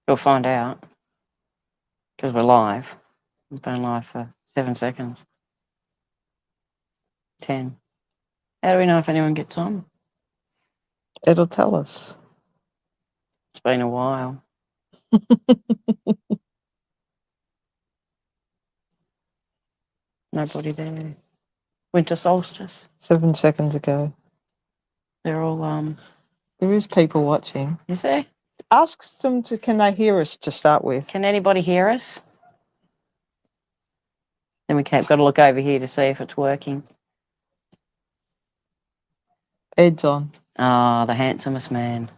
We'll find out because we're live. We've been live for 7 seconds. 10. How do we know if anyone gets on? It'll tell us. It's been a while. Nobody there. Winter solstice. 7 seconds ago. They're all There is people watching. Is there? Ask them can they hear us to start with? Can anybody hear us? Then got to look over here to see if it's working. Ed's on. Ah, the handsomest man.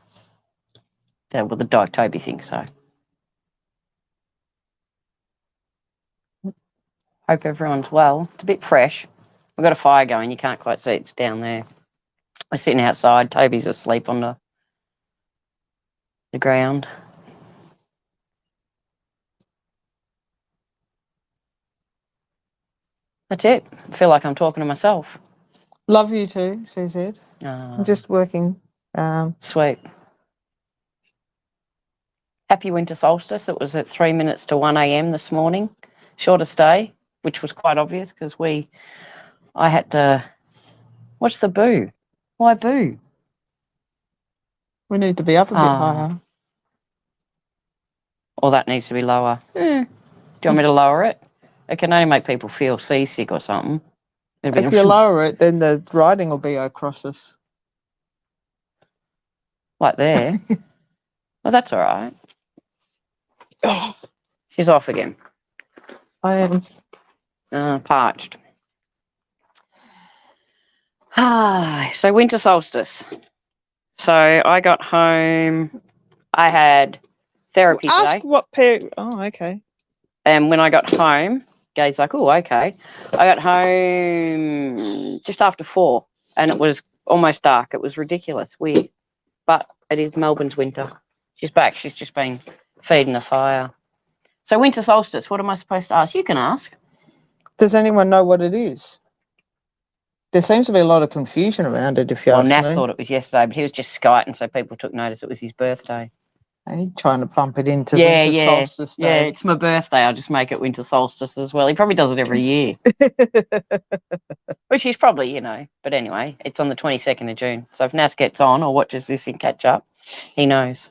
Well, the dog Toby thinks so. Hope everyone's well. It's a bit fresh. We've got a fire going. You can't quite see it's down there. We're sitting outside. Toby's asleep on the ground. That's it. I feel like I'm talking to myself. Love you too, says Ed. I'm just working. Sweet. Happy winter solstice. It was at 3 minutes to 1 a.m. this morning. Shortest day, which was quite obvious because I had to. What's the boo? Why boo? We need to be up a bit higher. Or that needs to be lower. Do you want me to lower it? It can only make people feel seasick or something. If you lower it, then the writing will be across us. Like there. Well, that's all right. She's off again. I am. Parched. So winter solstice. So I got home. I had therapy today. Ask what pair. Oh, okay. And when I got home, Gay's like, oh, okay. I got home just after 4 and it was almost dark. It was ridiculous, weird. But it is Melbourne's winter. She's back. She's just been feeding the fire. So winter solstice, what am I supposed to ask? You can ask. Does anyone know what it is? There seems to be a lot of confusion around it, if you ask me. Well, Nath thought it was yesterday, but he was just skiting, so people took notice it was his birthday. He's trying to bump it into winter solstice day. Yeah, it's my birthday. I'll just make it winter solstice as well. He probably does it every year. Which he's probably, But anyway, it's on the 22nd of June. So if Nas gets on or watches this and catch up, he knows.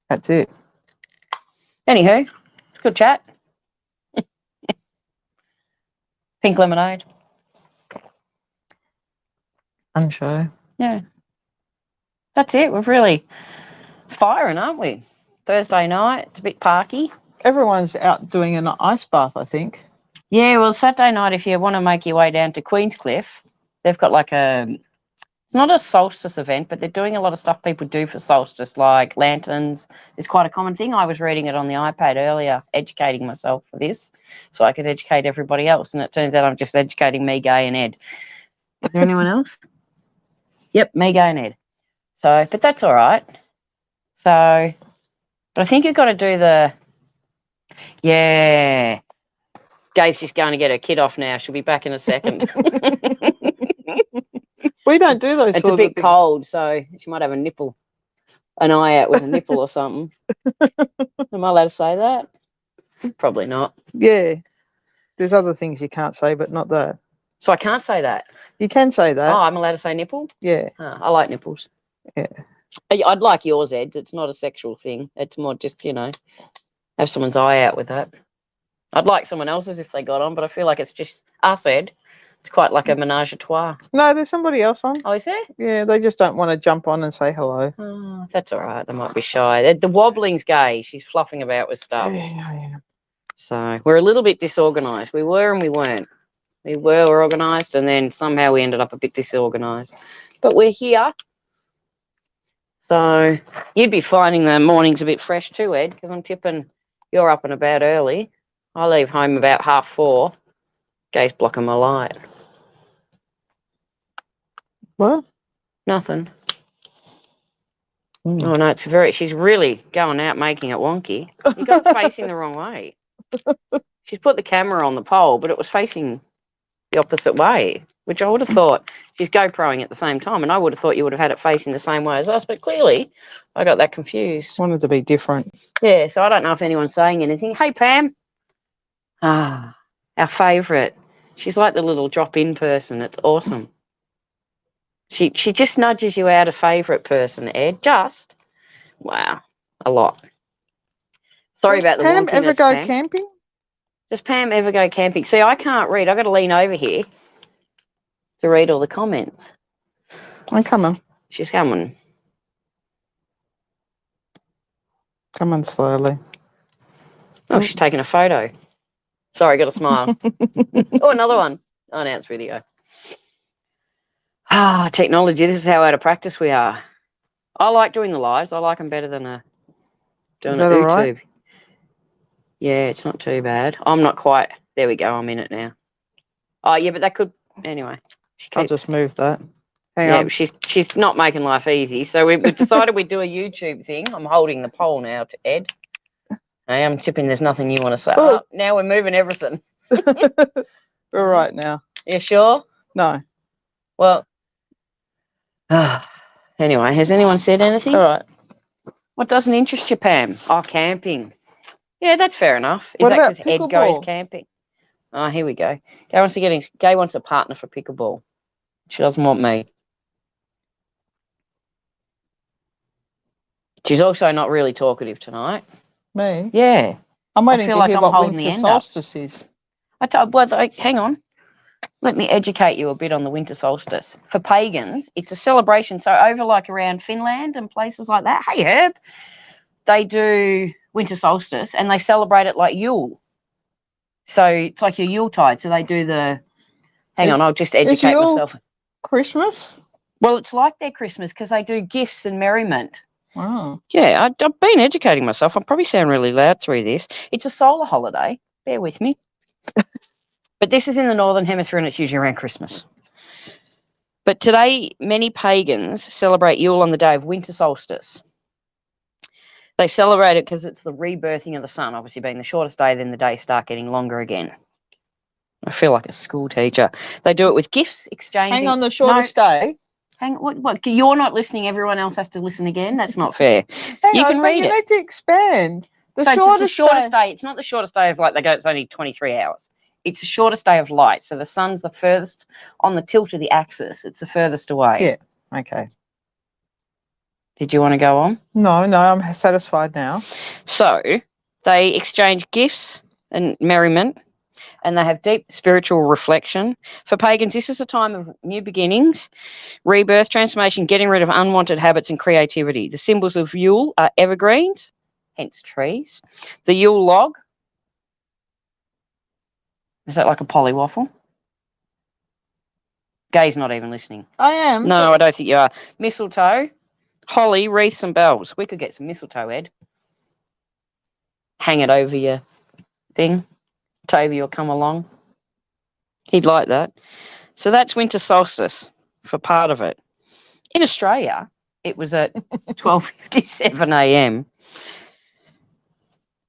That's it. Anywho, good chat. Pink lemonade. Unsure. Yeah. That's it. We're really firing, aren't we? Thursday night. It's a bit parky. Everyone's out doing an ice bath, I think. Yeah, well, Saturday night, if you want to make your way down to Queenscliff, they've got it's not a solstice event, but they're doing a lot of stuff people do for solstice, like lanterns. It's quite a common thing. I was reading it on the iPad earlier, educating myself for this, so I could educate everybody else. And it turns out I'm just educating me, Gay, and Ed. Is there anyone else? Yep, me, Gay, and Ed. So, but that's all right. So, but I think you've got to do yeah. Gay's just going to get her kid off now. She'll be back in a second. We don't do those. It's a bit cold, so she might have an eye out with a nipple or something. Am I allowed to say that? Probably not. Yeah. There's other things you can't say, but not that. So I can't say that? You can say that. Oh, I'm allowed to say nipple? Yeah. I like nipples. Yeah. I'd like yours, Ed. It's not a sexual thing. It's more just, have someone's eye out with that. I'd like someone else's if they got on, but I feel like it's just us, Ed. It's quite like a menage a trois. No, there's somebody else on. Oh, is there? Yeah, they just don't want to jump on and say hello. Oh, that's all right. They might be shy. The wobbling's Gay. She's fluffing about with stuff. Yeah. So we're a little bit disorganised. We were and we weren't. We were organised and then somehow we ended up a bit disorganised. But we're here. So you'd be finding the mornings a bit fresh too, Ed, because I'm tipping you're up and about early. I leave home about 3:30. Gay's blocking my light. What? Nothing. Oh, no, she's really going out making it wonky. You got it facing the wrong way. She's put the camera on the pole, but it was facing the opposite way, which I would have thought she's GoProing at the same time, and I would have thought you would have had it facing the same way as us, but clearly I got that confused. Wanted to be different. Yeah, so I don't know if anyone's saying anything. Hey, Pam. Ah, our favourite. She's like the little drop-in person. It's awesome. She just nudges you out a favourite person, Ed. Just, wow, a lot. Sorry about the Pam ever wonkiness, go Pam. camping? Does Pam ever go camping? See, I can't read. I've got to lean over here to read all the comments. I'm coming. She's coming. Coming slowly. Oh, she's taking a photo. Sorry, got a smile. Oh, another one. Oh, now it's video. Ah, technology. This is how out of practice we are. I like doing the lives. I like them better than doing Is a that all YouTube. right? Yeah, it's not too bad. I'm not quite. There we go. I'm in it now. Oh, yeah, but that could. Anyway. I'll just move that. Hang Yeah, on. she's not making life easy. So we decided we'd do a YouTube thing. I'm holding the poll now to Ed. I am tipping there's nothing you want to say. Oh. Oh, now we're moving everything. We're right now. You sure? No. Well, anyway, has anyone said anything? All right. What doesn't interest you, Pam? Oh, camping. Yeah, that's fair enough. Is What that about because Ed goes pickleball? camping? Oh, here we go. Gay wants a partner for pickleball. She doesn't want me. She's also not really talkative tonight. Me? Yeah. I'm waiting feel to like hear I'm what holding the winter end up. solstice is. Hang on. Let me educate you a bit on the winter solstice. For pagans, it's a celebration. So over like around Finland and places like that, hey Herb, they do winter solstice and they celebrate it like Yule. So it's like your Yuletide. So they do hang on, I'll just educate Yule myself. Christmas? Well, it's like their Christmas because they do gifts and merriment. Wow. Yeah, I've been educating myself. I probably sound really loud through this. It's a solar holiday. Bear with me. But this is in the Northern Hemisphere and it's usually around Christmas. But today, many pagans celebrate Yule on the day of winter solstice. They celebrate it because it's the rebirthing of the sun, obviously being the shortest day, then the days start getting longer again. I feel like a school teacher. They do it with gifts, exchanging. Hang on, the shortest day. What? You're not listening. Everyone else has to listen again. That's not fair. Hang on, can read you it. need to expand. It's the shortest day. It's not the shortest day as like they go, it's only 23 hours. It's the shortest day of light. So the sun's the furthest on the tilt of the axis. It's the furthest away. Yeah. Okay. Did you want to go on? No, I'm satisfied now. So they exchange gifts and merriment, and they have deep spiritual reflection. For pagans, this is a time of new beginnings, rebirth, transformation, getting rid of unwanted habits and creativity. The symbols of Yule are evergreens, hence trees. The Yule log. Is that like a polywaffle? Gay's not even listening. I am. No, I don't think you are. Mistletoe, holly, wreaths and bells. We could get some mistletoe, Ed. Hang it over your thing. Toby will come along. He'd like that. So that's winter solstice for part of it. In Australia, it was at 12:57 a.m.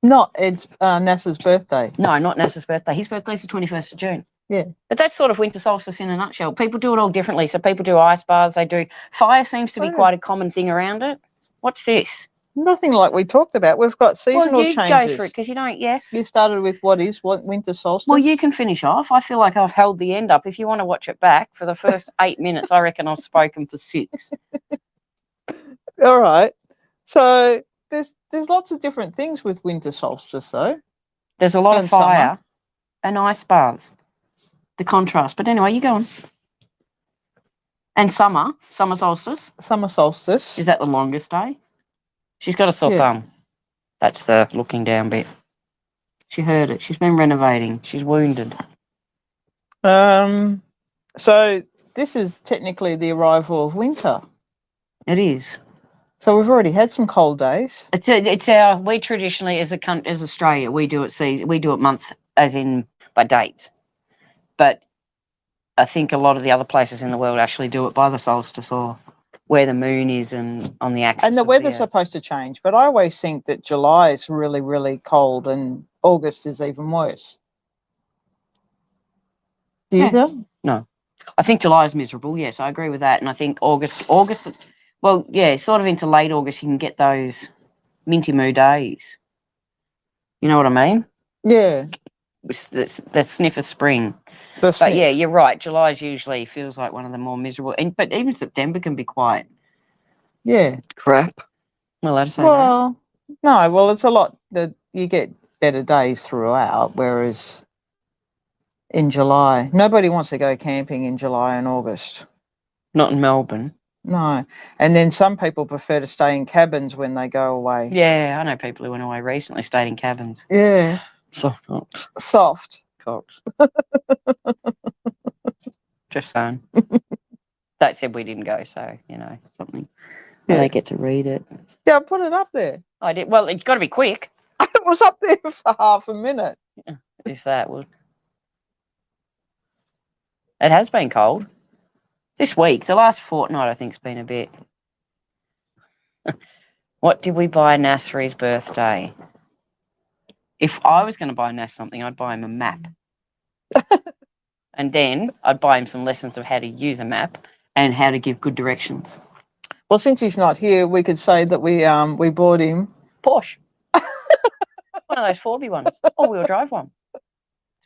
Not NASA's birthday. No, not NASA's birthday. His birthday's the 21st of June. Yeah. But that's sort of winter solstice in a nutshell. People do it all differently. So people do ice baths. They do. Fire seems to be quite a common thing around it. What's this? Nothing like we talked about. We've got seasonal changes. changes. Go for it because you don't. Yes. You started with what winter solstice? Well, you can finish off. I feel like I've held the end up. If you want to watch it back for the first 8 minutes, I reckon I've spoken for 6. All right. So there's lots of different things with winter solstice, though. There's a lot And of fire summer. and ice baths. The contrast. But anyway, you go on. And summer solstice. Summer solstice. Is that the longest day? She's got a sore Yeah. thumb. That's the looking down bit. She heard it. She's been renovating. She's wounded. So this is technically the arrival of winter. It is. So we've already had some cold days. We traditionally as Australia, we do it month as in by dates. But I think a lot of the other places in the world actually do it by the solstice or where the moon is and on the axis. And the weather's supposed to change, but I always think that July is really, really cold and August is even worse. Do you Yeah. think? No. I think July is miserable. Yes, I agree with that. And I think August, well, yeah, sort of into late August, you can get those minty moo days. You know what I mean? Yeah. The sniff of spring. The But yeah, sniff. you're right. July's usually feels like one of the more miserable. But even September can be quite Yeah. crap. Am I allowed to say that? Well, no. Well, it's a lot that you get better days throughout, whereas in July, nobody wants to go camping in July and August. Not in Melbourne. No. And then some people prefer to stay in cabins when they go away. Yeah, I know people who went away recently, stayed in cabins. Yeah. Soft cocks. Soft. Cocks. Just saying. That said, we didn't go, so something. Yeah. I don't get to read it. Yeah, I put it up there. I did. Well, it's got to be quick. It was up there for half a minute. If that would. It has been cold this week. The last fortnight, I think, has been a bit. What did we buy Nas for his birthday? If I was going to buy Nas something, I'd buy him a map. And then I'd buy him some lessons of how to use a map and how to give good directions. Well, since he's not here, we could say that we bought him Porsche. One of those 4B ones. All-wheel drive one. That's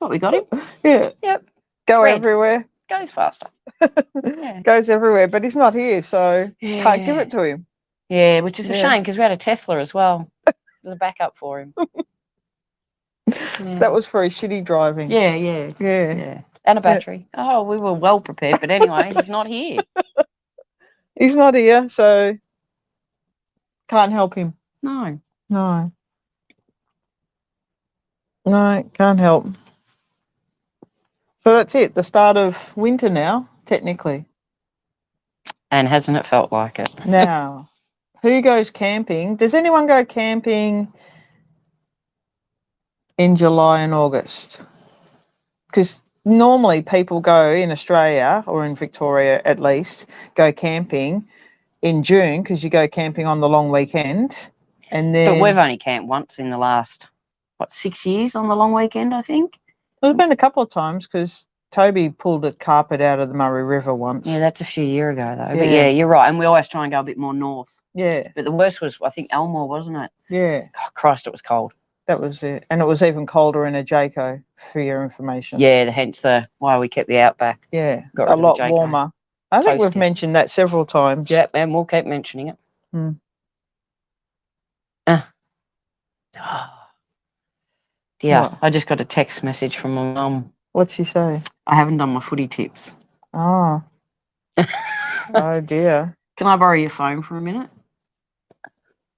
what we got him. Yeah. Yep. Go Red. everywhere. Goes faster. Yeah. Goes everywhere, but he's not here, so can't give Yeah. it to him. Yeah, which is a Yeah. shame because we had a Tesla as well. There's a backup for him. Yeah. That was for his shitty driving. Yeah, yeah, Yeah. yeah. And a battery. Oh, we were well prepared, but anyway, he's not here. He's not here, so can't help him. No. No. No, can't help. So that's it. The start of winter now, technically. And hasn't it felt like it? Now, who goes camping? Does anyone go camping in July and August? Because normally people go in Australia, or in Victoria at least, go camping in June because you go camping on the long weekend. And then But we've only camped once in the last, 6 years on the long weekend, I think? there's been a couple of times because Toby pulled a carpet out of the Murray River once. Yeah, that's a few years ago, though. But Yeah. yeah, you're right. And we always try and go a bit more north. Yeah, But the worst was, I think, Elmore, wasn't it? yeah, God, Christ, it was cold. that was it. And it was even colder in a Jayco, for your information. Yeah, hence why we kept the Outback. Yeah, Got a rid of lot the Jayco. warmer. I think we've Toasty. mentioned that several times. Yep, and we'll keep mentioning it. Mm. Yeah, What? I just got a text message from my mum. What'd she say? I haven't done my footy tips. Oh. Oh dear. Can I borrow your phone for a minute?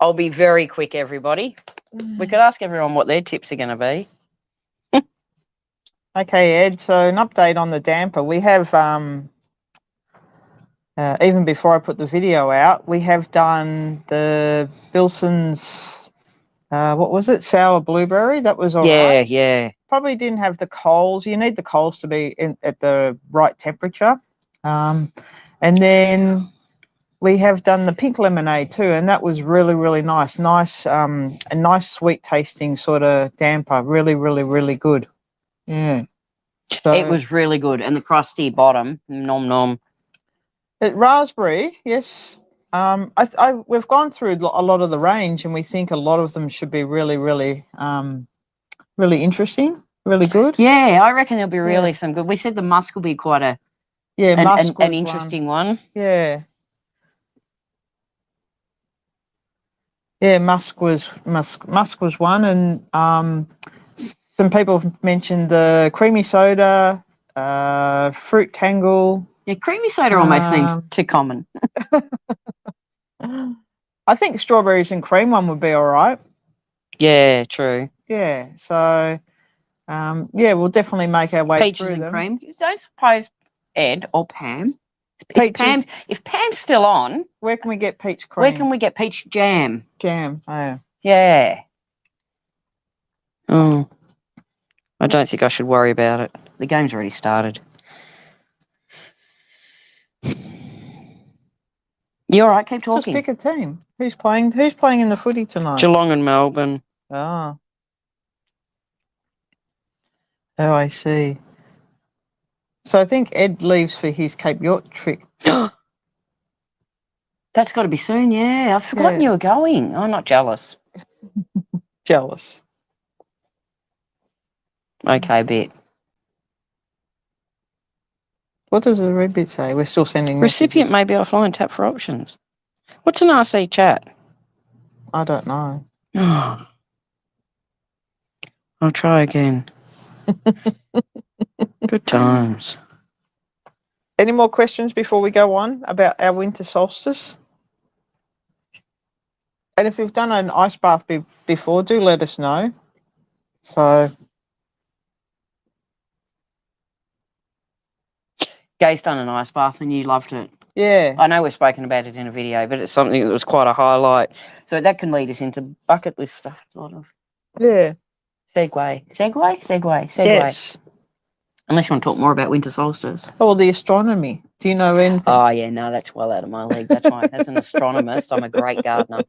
I'll be very quick, everybody. We could ask everyone what their tips are going to be. Okay, Ed, so an update on the damper. We have, even before I put the video out, we have done the Bilson's, what was it, sour blueberry? That was all right. Yeah. Probably didn't have the coals. You need the coals to be at the right temperature. And then we have done the pink lemonade too, and that was really, really nice. A nice sweet tasting sort of damper. Really, really, really good. Yeah. So It was really good. And the crusty bottom, nom nom. Raspberry, yes. We've gone through a lot of the range, and we think a lot of them should be really, really, really interesting, really good. Yeah, I reckon there'll be really some good. We said the musk will be quite an interesting one. Yeah. Yeah, musk was one, and some people have mentioned the creamy soda, fruit tangle. Yeah, creamy soda almost seems too common. I think strawberries and cream one would be all right. Yeah, true. Yeah, so we'll definitely make our way Peaches through and them. cream. You don't suppose Ed or Pam? If Pam's still on, where can we get peach cream? Where can we get peach jam? Jam, oh. Yeah. Oh, I don't think I should worry about it. The game's already started. You all right? Keep talking. Just pick a team. Who's playing in the footy tonight? Geelong and Melbourne. Oh. Oh, I see. So I think Ed leaves for his Cape York trip. That's got to be soon, yeah. I've forgotten you were going. I'm not jealous. Jealous. Okay, bit. What does the red bit say? We're still sending Recipient messages. may be offline. Tap for options. What's an RC chat? I don't know. I'll try again. Good times. Any more questions before we go on about our winter solstice? And if you've done an ice bath before, do let us know. So, Gay's done an ice bath and you loved it. yeah. I know we've spoken about it in a video, but it's something that was quite a highlight. So that can lead us into bucket list stuff, sort of. Yeah. Segue. Yes. Unless you want to talk more about winter solstice. Oh, the astronomy. Do you know anything? Oh, yeah, no, that's well out of my league. That's fine. As an astronomist, I'm a great gardener.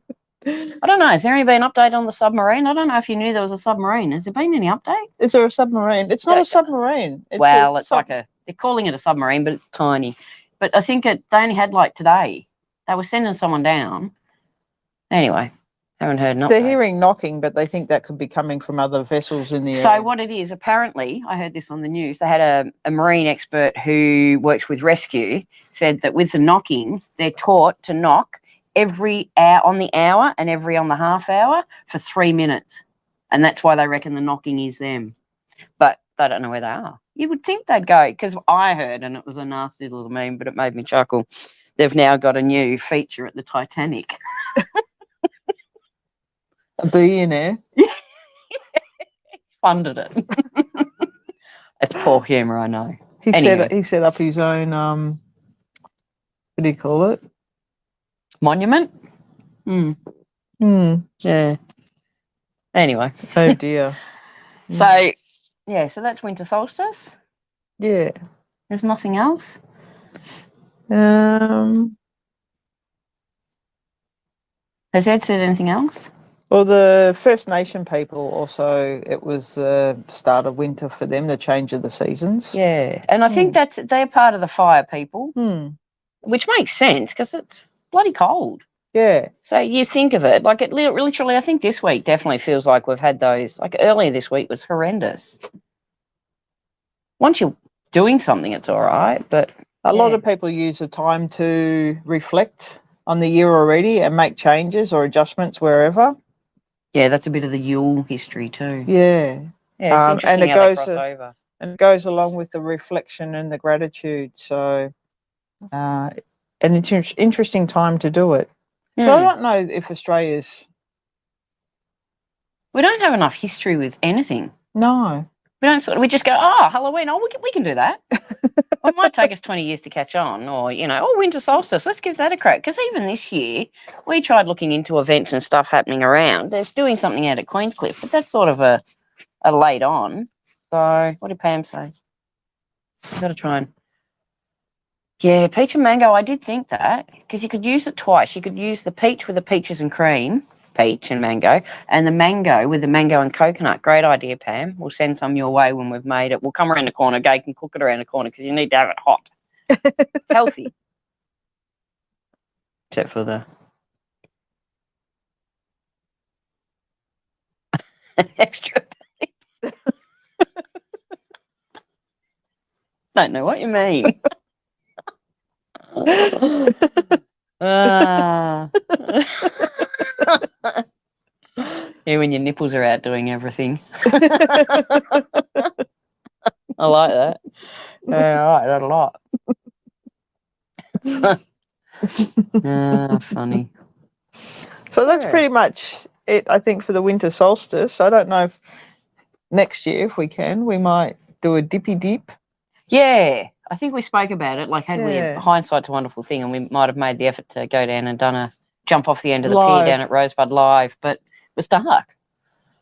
I don't know. Has there any been an update on the submarine? I don't know if you knew there was a submarine. Has there been any update? Is there a submarine? It's not a submarine. It's like they're calling it a submarine, but it's tiny. But I think they only had like today. They were sending someone down. Anyway, haven't heard an update. They're hearing knocking, but they think that could be coming from other vessels in the area. So what it is, apparently, I heard this on the news, they had a marine expert who works with rescue, said that with the knocking, they're taught to knock every hour on the hour and every on the half hour for 3 minutes. And that's why they reckon the knocking is them. But they don't know where they are. You would think they'd go, because I heard, and it was a nasty little meme, but it made me chuckle, they've now got a new feature at the Titanic. A billionaire. Funded it. It's poor humour, I know. He set up his own what do you call it? Monument? Yeah. Anyway. Oh dear. So that's winter solstice. Yeah. There's nothing else. Has Ed said anything else? Well, the First Nation people also, it was the start of winter for them, the change of the seasons. Yeah, and I think they're part of the fire people, which makes sense because it's bloody cold. Yeah. So you think of it, like it literally, I think this week definitely feels like we've had those, like earlier this week was horrendous. Once you're doing something, it's all right, but... A lot of people use the time to reflect on the year already and make changes or adjustments wherever. Yeah, that's a bit of the Yule history too. Yeah. Yeah, it's interesting how they cross over. And it goes along with the reflection and the gratitude. So, and it's an interesting time to do it. But I don't know if Australia's... We don't have enough history with anything. No. We just go, Halloween, we can do that. It might take us 20 years to catch on, or, winter solstice, let's give that a crack. Because even this year, we tried looking into events and stuff happening around. There's doing something out at Queenscliff, but that's sort of a late on. So what did Pam say? I've got to try and... Yeah, peach and mango, I did think that, because you could use it twice. You could use the peach with the peaches and cream, peach and mango, and the mango with the mango and coconut. Great idea, Pam. We'll send some your way when we've made it. We'll come around the corner. Gay can cook it around the corner because you need to have it hot. It's healthy. Except for the extra peach. Don't know what you mean. Yeah, when your nipples are out doing everything. I like that. Yeah, I like that a lot. Funny. So that's pretty much it, I think, for the winter solstice. I don't know if next year, if we can, we might do a dippy dip. Yeah, I think we spoke about it. Like, hindsight's a wonderful thing, and we might have made the effort to go down and done a jump off the end of the pier down at Rosebud Live, but it was dark.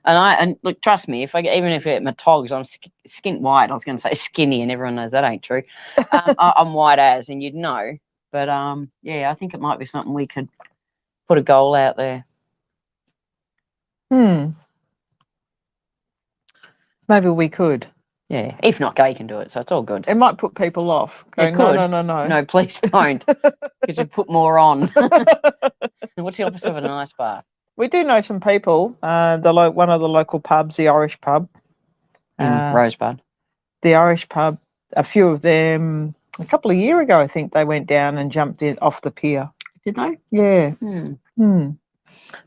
And look, trust me, even if my togs, I'm skint white. I was going to say skinny, and everyone knows that ain't true. I'm white as, and you'd know. But I think it might be something we could put a goal out there. Maybe we could. Yeah. If not, Gay can do it, so it's all good. It might put people off. It Going, could. No. No, please don't, because you put more on. What's the opposite of an ice bath? We do know some people. One of the local pubs, the Irish pub. Rosebud. The Irish pub, a few of them, a couple of years ago, I think they went down and jumped in off the pier. Did they? Yeah.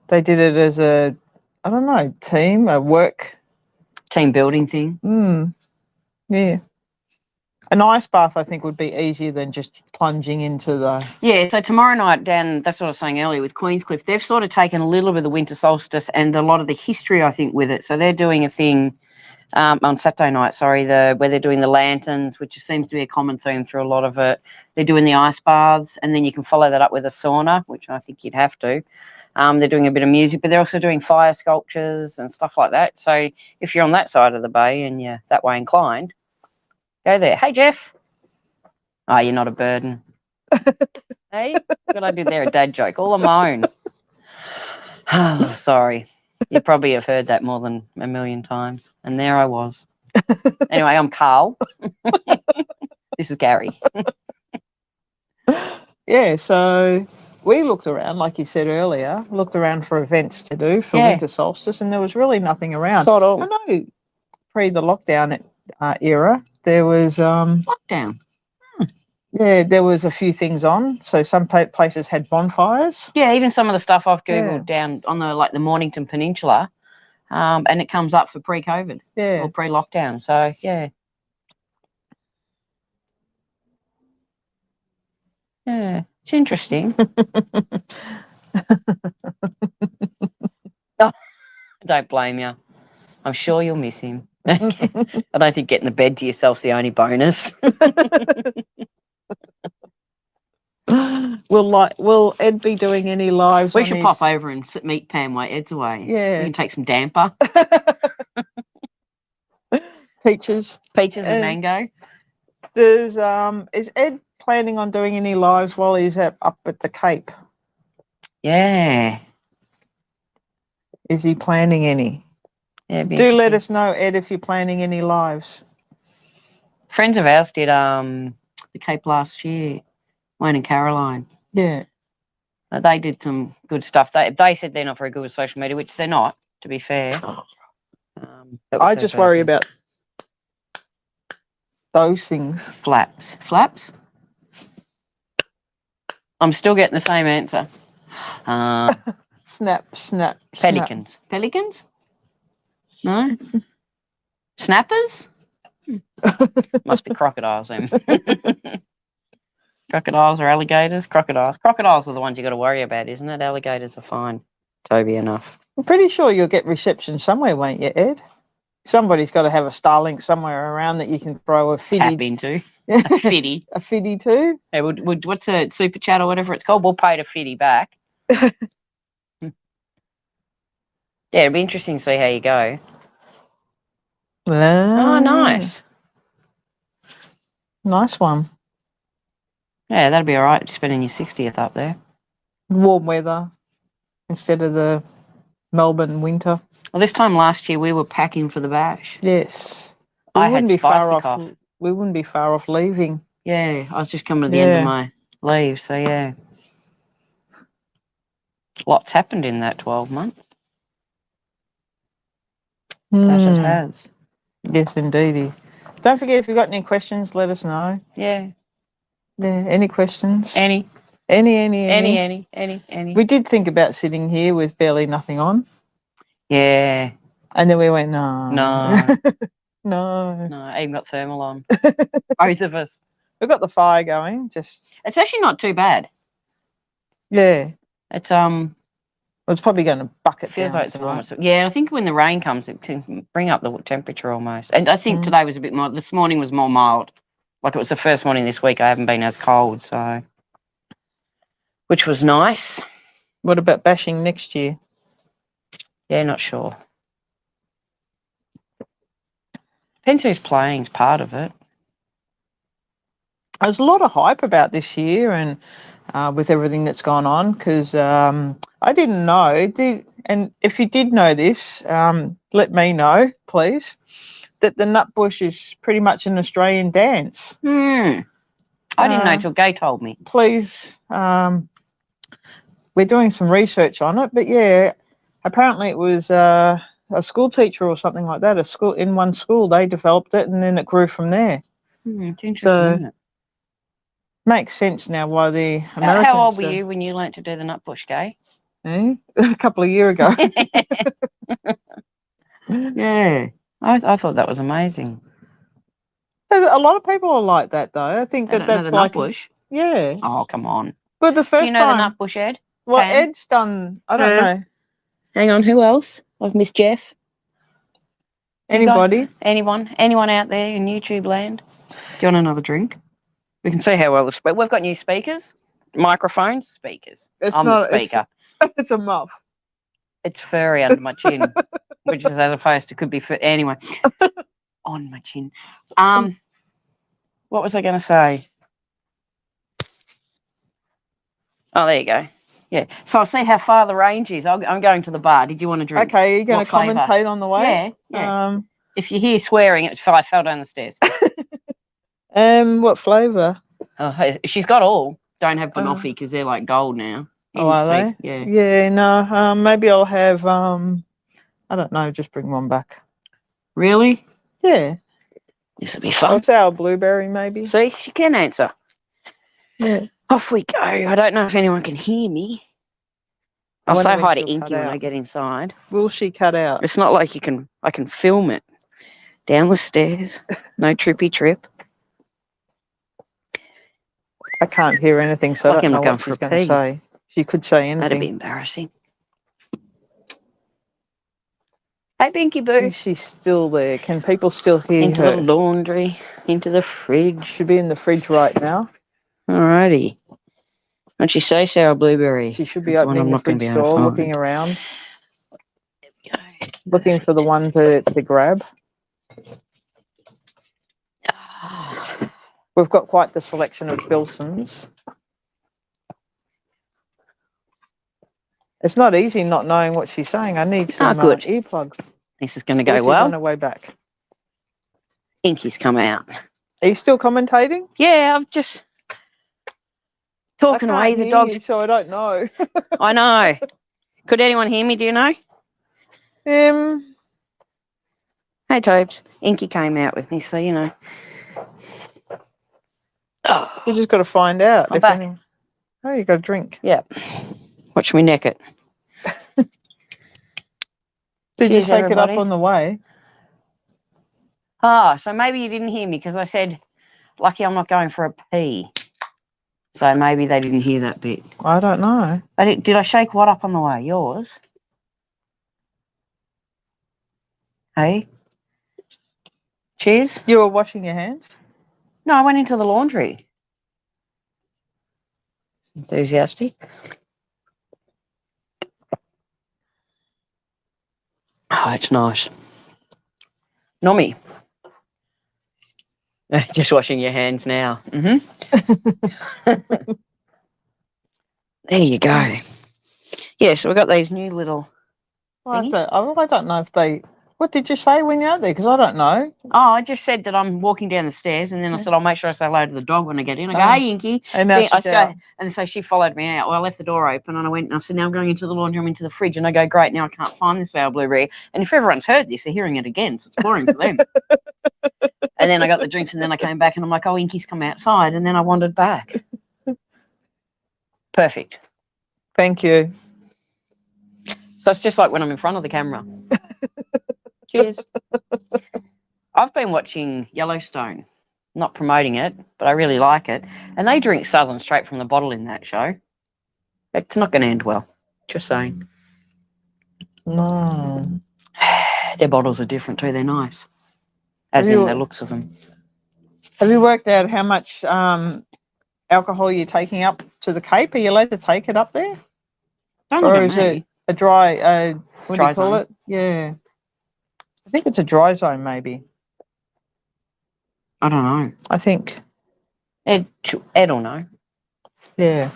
They did it as a, I don't know, a work. Team building thing. Yeah. An ice bath, I think, would be easier than just plunging into the... Yeah, so tomorrow night down, that's what I was saying earlier with Queenscliff, they've sort of taken a little bit of the winter solstice and a lot of the history, I think, with it. So they're doing a thing on Saturday night, where they're doing the lanterns, which seems to be a common theme through a lot of it. They're doing the ice baths, and then you can follow that up with a sauna, which I think you'd have to. They're doing a bit of music, but they're also doing fire sculptures and stuff like that. So if you're on that side of the bay and you're that way inclined, go there. Hey, Jeff. Oh, you're not a burden. Hey, what I did there, a dad joke, all on my own. Oh, sorry. You probably have heard that more than a million times. And there I was. Anyway, I'm Carl. This is Gary. Yeah, so we looked around, like you said earlier, for events to do for winter solstice, and there was really nothing around. Sort of. I know pre the lockdown era, there was... Lockdown? Yeah, there was a few things on. So some places had bonfires. Yeah, even some of the stuff I've Googled down on the Mornington Peninsula, and it comes up for pre-COVID or pre-lockdown. So, yeah. Yeah, it's interesting. Oh, don't blame you. I'm sure you'll miss him. I don't think getting the bed to yourself's the only bonus. Will Ed be doing any lives? We should pop over and meet Pam while Ed's away. Yeah. We can take some damper. Peaches and mango. There's is Ed planning on doing any lives while he's up at the Cape? Yeah. Is he planning any? Yeah. Do let us know, Ed, if you're planning any lives. Friends of ours did the Cape last year, Wayne and Caroline. Yeah. They did some good stuff. They said they're not very good with social media, which they're not, to be fair. I just worry about those things. Flaps. I'm still getting the same answer. Snap. Pelicans. Pelicans? No? Snappers? Must be crocodiles then. Crocodiles or alligators? Crocodiles. Crocodiles are the ones you got to worry about, isn't it? Alligators are fine. Toby enough. I'm pretty sure you'll get reception somewhere, won't you, Ed? Somebody's got to have a Starlink somewhere around that you can throw a fiddy. Tap into. A fiddy. A fiddy too? Yeah, what's a super chat or whatever it's called? We'll pay to fiddy back. Yeah, it'd be interesting to see how you go. Oh, nice. Nice one. Yeah, that'd be all right, spending your 60th up there. Warm weather instead of the Melbourne winter. Well, this time last year we were packing for the bash. Yes. I had spicy cough. We wouldn't be far off leaving. Yeah, I was just coming to the end of my leave, so yeah. Lots happened in that 12 months. That it has. Yes, indeedy. Don't forget, if you've got any questions, let us know. Yeah. Yeah, any questions? Any. Any. We did think about sitting here with barely nothing on. Yeah. And then we went, no. No. No. No, I even got thermal on. Both of us. We've got the fire going, just... It's actually not too bad. Yeah. It's Well, it's probably going to bucket feels down like it's almost... Yeah, I think when the rain comes, it can bring up the temperature almost. And I think today was a bit more... This morning was more mild. Like it was the first morning this week. I haven't been as cold, so... Which was nice. What about bashing next year? Yeah, not sure. Depends who's playing is part of it. There's a lot of hype about this year and with everything that's gone on, because I didn't know, and if you did know this, let me know, please. that the nutbush is pretty much an Australian dance. I didn't know till Gay told me. Please, we're doing some research on it, but yeah, apparently it was a school teacher or something like that. In one school, they developed it, and then it grew from there. It's interesting, So, isn't it? Makes sense now why the Americans. How old were you when you learnt to do the nutbush, Gay? A couple of years ago. Yeah, I thought that was amazing. A lot of people are like that, though. I think They don't that's know like the nutbush. Yeah. Oh, come on. But the first Do you know time, the nutbush, Ed? well, Pam? Ed's done. I don't know. Hang on, who else? I've missed Jeff. Anybody? Anyone out there in YouTube land? Do you want another drink? We can see how well we've got new speakers, microphones, speakers. I'm the speaker. It's a muff. It's furry under my chin, which is as opposed to could be anyway. On my chin. What was I going to say? Oh, there you go. Yeah. So I'll see how far the range is. I'm going to the bar. Did you want to drink? Okay, you're going to commentate on the way? Yeah. If you hear swearing, it's I fell down the stairs. What flavour? Oh, she's got all. Don't have banoffee because they're like gold now. Oh, are they? Yeah. Yeah, no. Maybe I'll have, I don't know, just bring one back. Really? Yeah. This will be fun. I'll sour blueberry, maybe. See, she can answer. Yeah. Off we go. I don't know if anyone can hear me. I'll say hi to Inky when I get inside. Will she cut out? It's not like I can film it. Down the stairs. No trippy trip. I can't hear anything, so I don't know what she's going to say. She could say anything. That'd be embarrassing. Hey, Pinky Boo. She's still there. Can people still hear into her? The laundry, into the fridge. Should be in the fridge right now. Alrighty. Won't she say sour blueberry? She should be opening the fridge door, looking around. There we go. Looking for the one to grab. We've got quite the selection of Bilsons. It's not easy not knowing what she's saying. I need some earplugs. This is going to go well. On her way back. Inky's come out. Are you still commentating? Yeah, I'm just talking away. The dogs. So I don't know. I know. Could anyone hear me? Do you know? Hey, Tobes. Inky came out with me, so you know. Oh. You just got to find out. I'm back. Oh, you got a drink. Yeah. Watch me neck it. Did you take it up on the way? So maybe you didn't hear me because I said, lucky I'm not going for a pee. So maybe they didn't hear that bit. I don't know. Did I shake what up on the way? Yours? Hey? Cheers? You were washing your hands? No, I went into the laundry. Enthusiastic. Oh, it's nice. Nomi. Just washing your hands now. There you go. Yeah, so we've got these new little I don't know if they... What did you say when you're out there? Because I don't know. Oh, I just said that I'm walking down the stairs, and then I said I'll make sure I say hello to the dog when I get in. I go, hey, Inky. And now and so she followed me out. Well, I left the door open, and I went and I said, now I'm going into the laundry room, into the fridge. And I go, great, now I can't find this sour blueberry. And if everyone's heard this, they're hearing it again. So it's boring for them. And then I got the drinks, and then I came back, and I'm like, oh, Inky's come outside. And then I wandered back. Perfect. Thank you. So it's just like when I'm in front of the camera. Cheers. I've been watching Yellowstone, not promoting it, but I really like it. And they drink Southern straight from the bottle in that show. It's not going to end well. Just saying. No. Their bottles are different too. They're nice. As in the looks of them. Have you worked out how much alcohol you're taking up to the Cape? Are you allowed to take it up there? Don't look at me. It a dry, what do you call zone. it? Yeah. I think it's a dry zone, maybe. I don't know. I think. Ed will know. Yeah.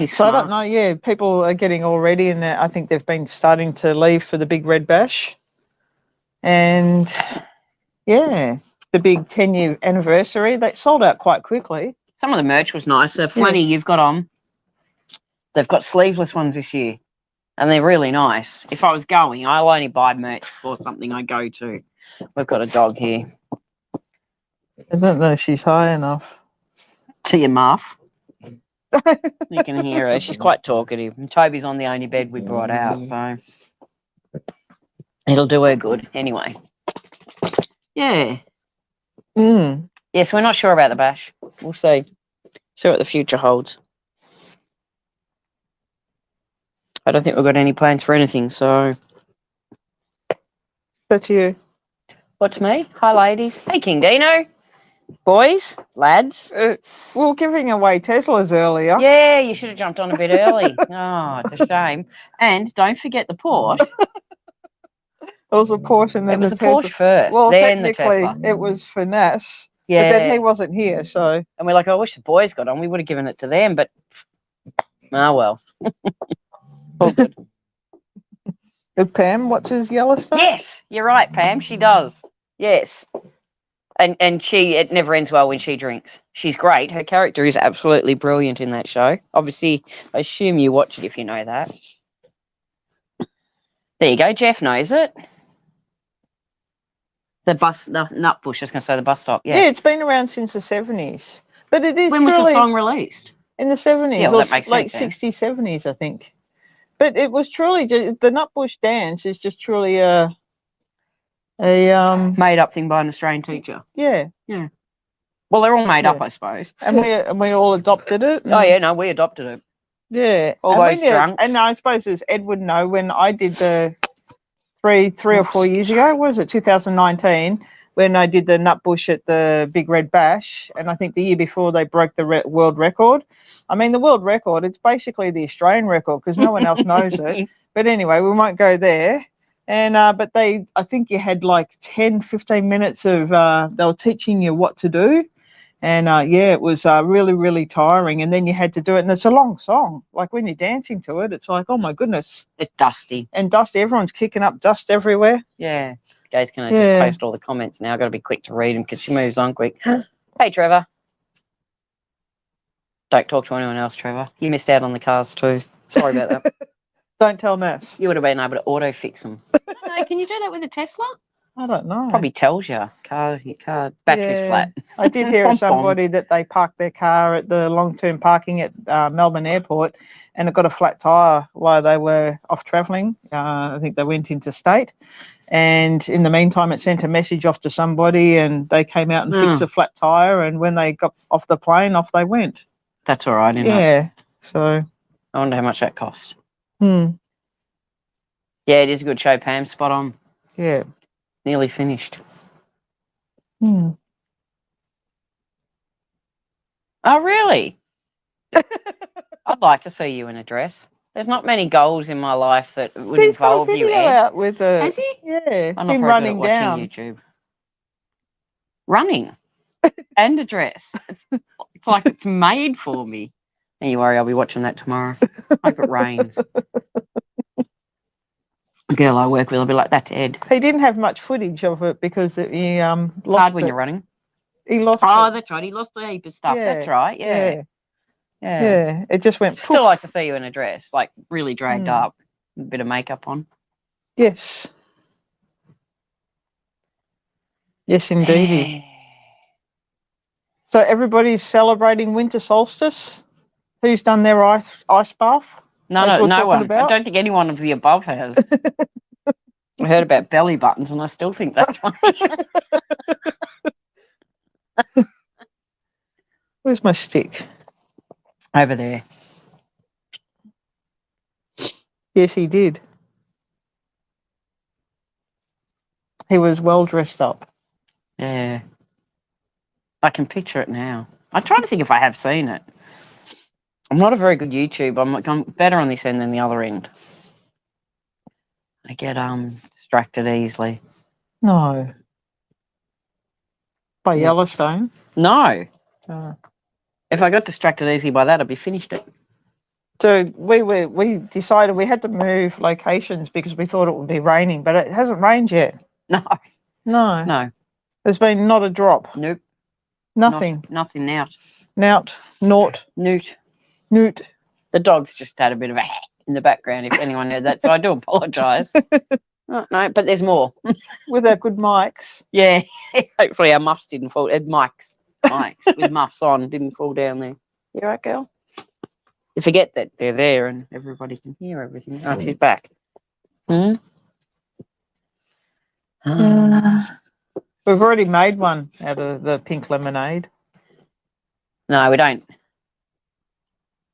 So I don't know. Yeah, people are getting all ready, and I think they've been starting to leave for the big red bash. And Yeah, the big 10-year anniversary. They sold out quite quickly. Some of the merch was nice. The flanny you've got on, they've got sleeveless ones this year, and they're really nice. If I was going, I'll only buy merch for something I go to. We've got a dog here. I don't know if she's high enough. To your muff. You can hear her. She's quite talkative. And Toby's on the only bed we brought out, so it'll do her good. Anyway. Yeah. Yes, we're not sure about the bash. We'll see. See what the future holds. I don't think we've got any plans for anything, so. That's you. What's me? Hi, ladies. Hey, King Dino. Boys, lads. We were giving away Teslas earlier. Yeah, you should have jumped on a bit early. Oh, it's a shame. And don't forget the Porsche. It was a Porsche and then It was the a Porsche Tesla. first, Well, then the technically, Tesla. it was for Nas. Yeah. But then he wasn't here, so. And we're like, I wish the boys got on. We would have given it to them, but well. All good. Did Pam watches Yellowstone? Yes, you're right, Pam. She does. Yes. And it never ends well when she drinks. She's great. Her character is absolutely brilliant in that show. Obviously, I assume you watch it if you know that. There you go. Jeff knows it. The Nutbush. I was going to say the bus stop. Yeah. Yeah, it's been around since the 70s. But it is When was the truly song released? in the 70s. Yeah, well, or that makes late sense, 60s, 70s, I think. But it was truly just, the Nutbush dance is just truly a Made up thing by an Australian teacher. Yeah. Well, they're all made up, I suppose. And we all adopted it. Oh yeah, no, we adopted it. Yeah. All those drunks. And I suppose as Ed would know, when I did the three or 4 years ago, what was it, 2019, when I did the Nutbush at the Big Red Bash, and I think the year before they broke the world record. I mean, the world record, it's basically the Australian record because no one else knows it. But anyway, we won't go there. And but I think you had like 10, 15 minutes of they were teaching you what to do. And it was really, really tiring. And then you had to do it. And it's a long song. Like when you're dancing to it, it's like, oh my goodness. It's dusty. And dusty. Everyone's kicking up dust everywhere. Yeah. Gay's going to just post all the comments now. I've got to be quick to read them because she moves on quick. Hey, Trevor. Don't talk to anyone else, Trevor. You missed out on the cars too. Sorry about that. Don't tell Nas. You would have been able to auto fix them. Can you do that with a Tesla? I don't know. Probably tells you. Your car battery's flat. I did hear of somebody that they parked their car at the long-term parking at Melbourne Airport and it got a flat tyre while they were off travelling. I think they went interstate. And in the meantime, it sent a message off to somebody and they came out and fixed the flat tyre. And when they got off the plane, off they went. That's all right, isn't it? Yeah. So. I wonder how much that cost. Yeah, it is a good show, Pam. Spot on. Yeah. Nearly finished. Oh, really? I'd like to see you in a dress. There's not many goals in my life that would involve you, Ed. Out with Has he? Yeah. I'm not him very running good at down. watching YouTube. Running and a dress. It's like it's made for me. Don't you worry, I'll be watching that tomorrow. Hope it rains. A girl I work with will be like, that's Ed. He didn't have much footage of it because he lost it's hard when you're running. He lost it. That's right. He lost a heap of stuff. Yeah. That's right. Yeah. It just went. Still like to see you in a dress, like really dragged up, a bit of makeup on. Yes. Yes, indeedy. So everybody's celebrating winter solstice. Who's done their ice bath? No one. About? I don't think anyone of the above has. I heard about belly buttons, and I still think that's funny. Where's my stick? Over there. Yes, he did. He was well dressed up. Yeah. I can picture it now. I'm trying to think if I have seen it. I'm not a very good YouTube. I'm better on this end than the other end. I get distracted easily. No. By Yellowstone? No. If I got distracted easily by that, I'd be finished it. So we decided we had to move locations because we thought it would be raining, but it hasn't rained yet. No. There's been not a drop. Nope. Nothing. Nothing out. Nout. Naught. Newt. Newt. The dog's just had a bit of a in the background, if anyone heard that. So I do apologise. No, but there's more. With our good mics. Yeah. Hopefully our muffs didn't fall. Mics with muffs on didn't fall down there. You right, girl? You forget that they're there and everybody can hear everything. Oh, she's back. We've already made one out of the pink lemonade. No, we don't.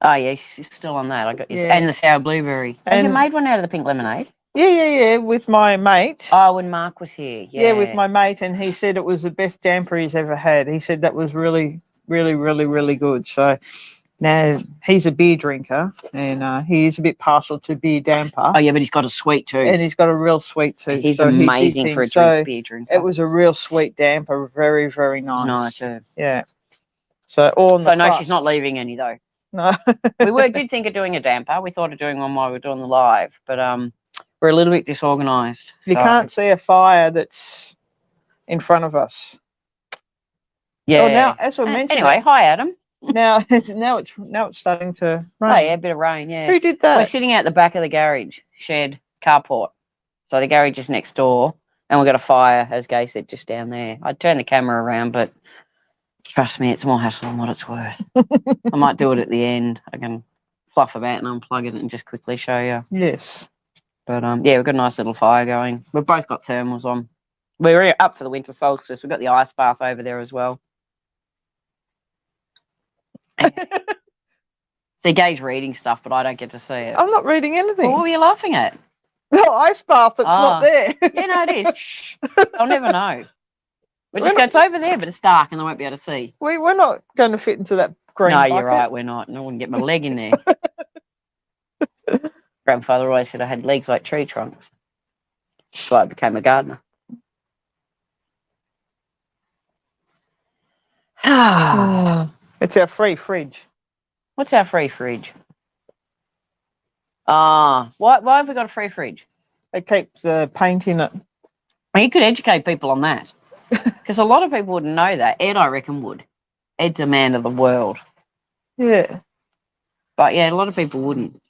Oh, yeah, she's still on that. I got you. Yeah. And the sour blueberry. Have you made one out of the pink lemonade? Yeah, with my mate. Oh, when Mark was here. Yeah, with my mate, and he said it was the best damper he's ever had. He said that was really, really, really, really good. So now he's a beer drinker, and he is a bit partial to beer damper. Oh, yeah, but he's got a sweet tooth. And he's got a real sweet tooth. He's so amazing for a beer drinker. It was a real sweet damper. Very, very nice. Nice. Yeah. So all on the no, crust. she's not leaving any, though. No. We did think of doing a damper. We thought of doing one while we were doing the live, but we're a little bit disorganised. You can't see a fire that's in front of us. Yeah. Oh, now as we mentioned. Anyway, hi Adam. Now it's starting to rain. Oh yeah, a bit of rain. Yeah. Who did that? We're sitting out the back of the garage shed carport. So the garage is next door, and we've got a fire, as Gay said, just down there. I'd turn the camera around, but trust me, it's more hassle than what it's worth. I might do it at the end. I can fluff about and unplug it and just quickly show you. Yes. But yeah, we've got a nice little fire going. We've both got thermals on. We're up for the winter solstice. We've got the ice bath over there as well. See, Gay's reading stuff, but I don't get to see it. I'm not reading anything. Well, what were you laughing at? The ice bath that's not there. Yeah, no, it is. Shh. I'll never know. We just go, it's over there, but it's dark and I won't be able to see. We're not going to fit into that green No, bucket. you're right, we're not. And I wouldn't get my leg in there. Grandfather always said I had legs like tree trunks. That's why I became a gardener. It's our free fridge. What's our free fridge? Why have we got a free fridge? It keeps the paint in it. Well, you could educate people on that. Because a lot of people wouldn't know that. Ed, I reckon, would. Ed's a man of the world. Yeah. But yeah, a lot of people wouldn't.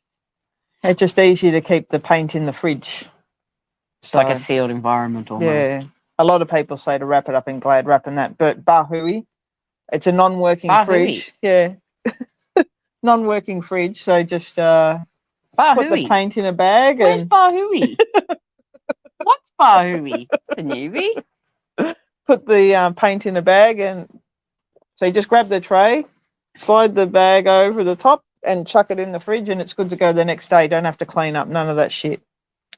It's just easy to keep the paint in the fridge. It's like a sealed environment almost. Yeah. A lot of people say to wrap it up in Glad wrap and that, but Bahui, it's a non-working fridge. Yeah. Non-working fridge, so just put the paint in a bag. Where's Bahui? What's Bahui? It's a newbie. Put the paint in a bag, and so you just grab the tray, slide the bag over the top, and chuck it in the fridge, and it's good to go the next day. Don't have to clean up, none of that shit.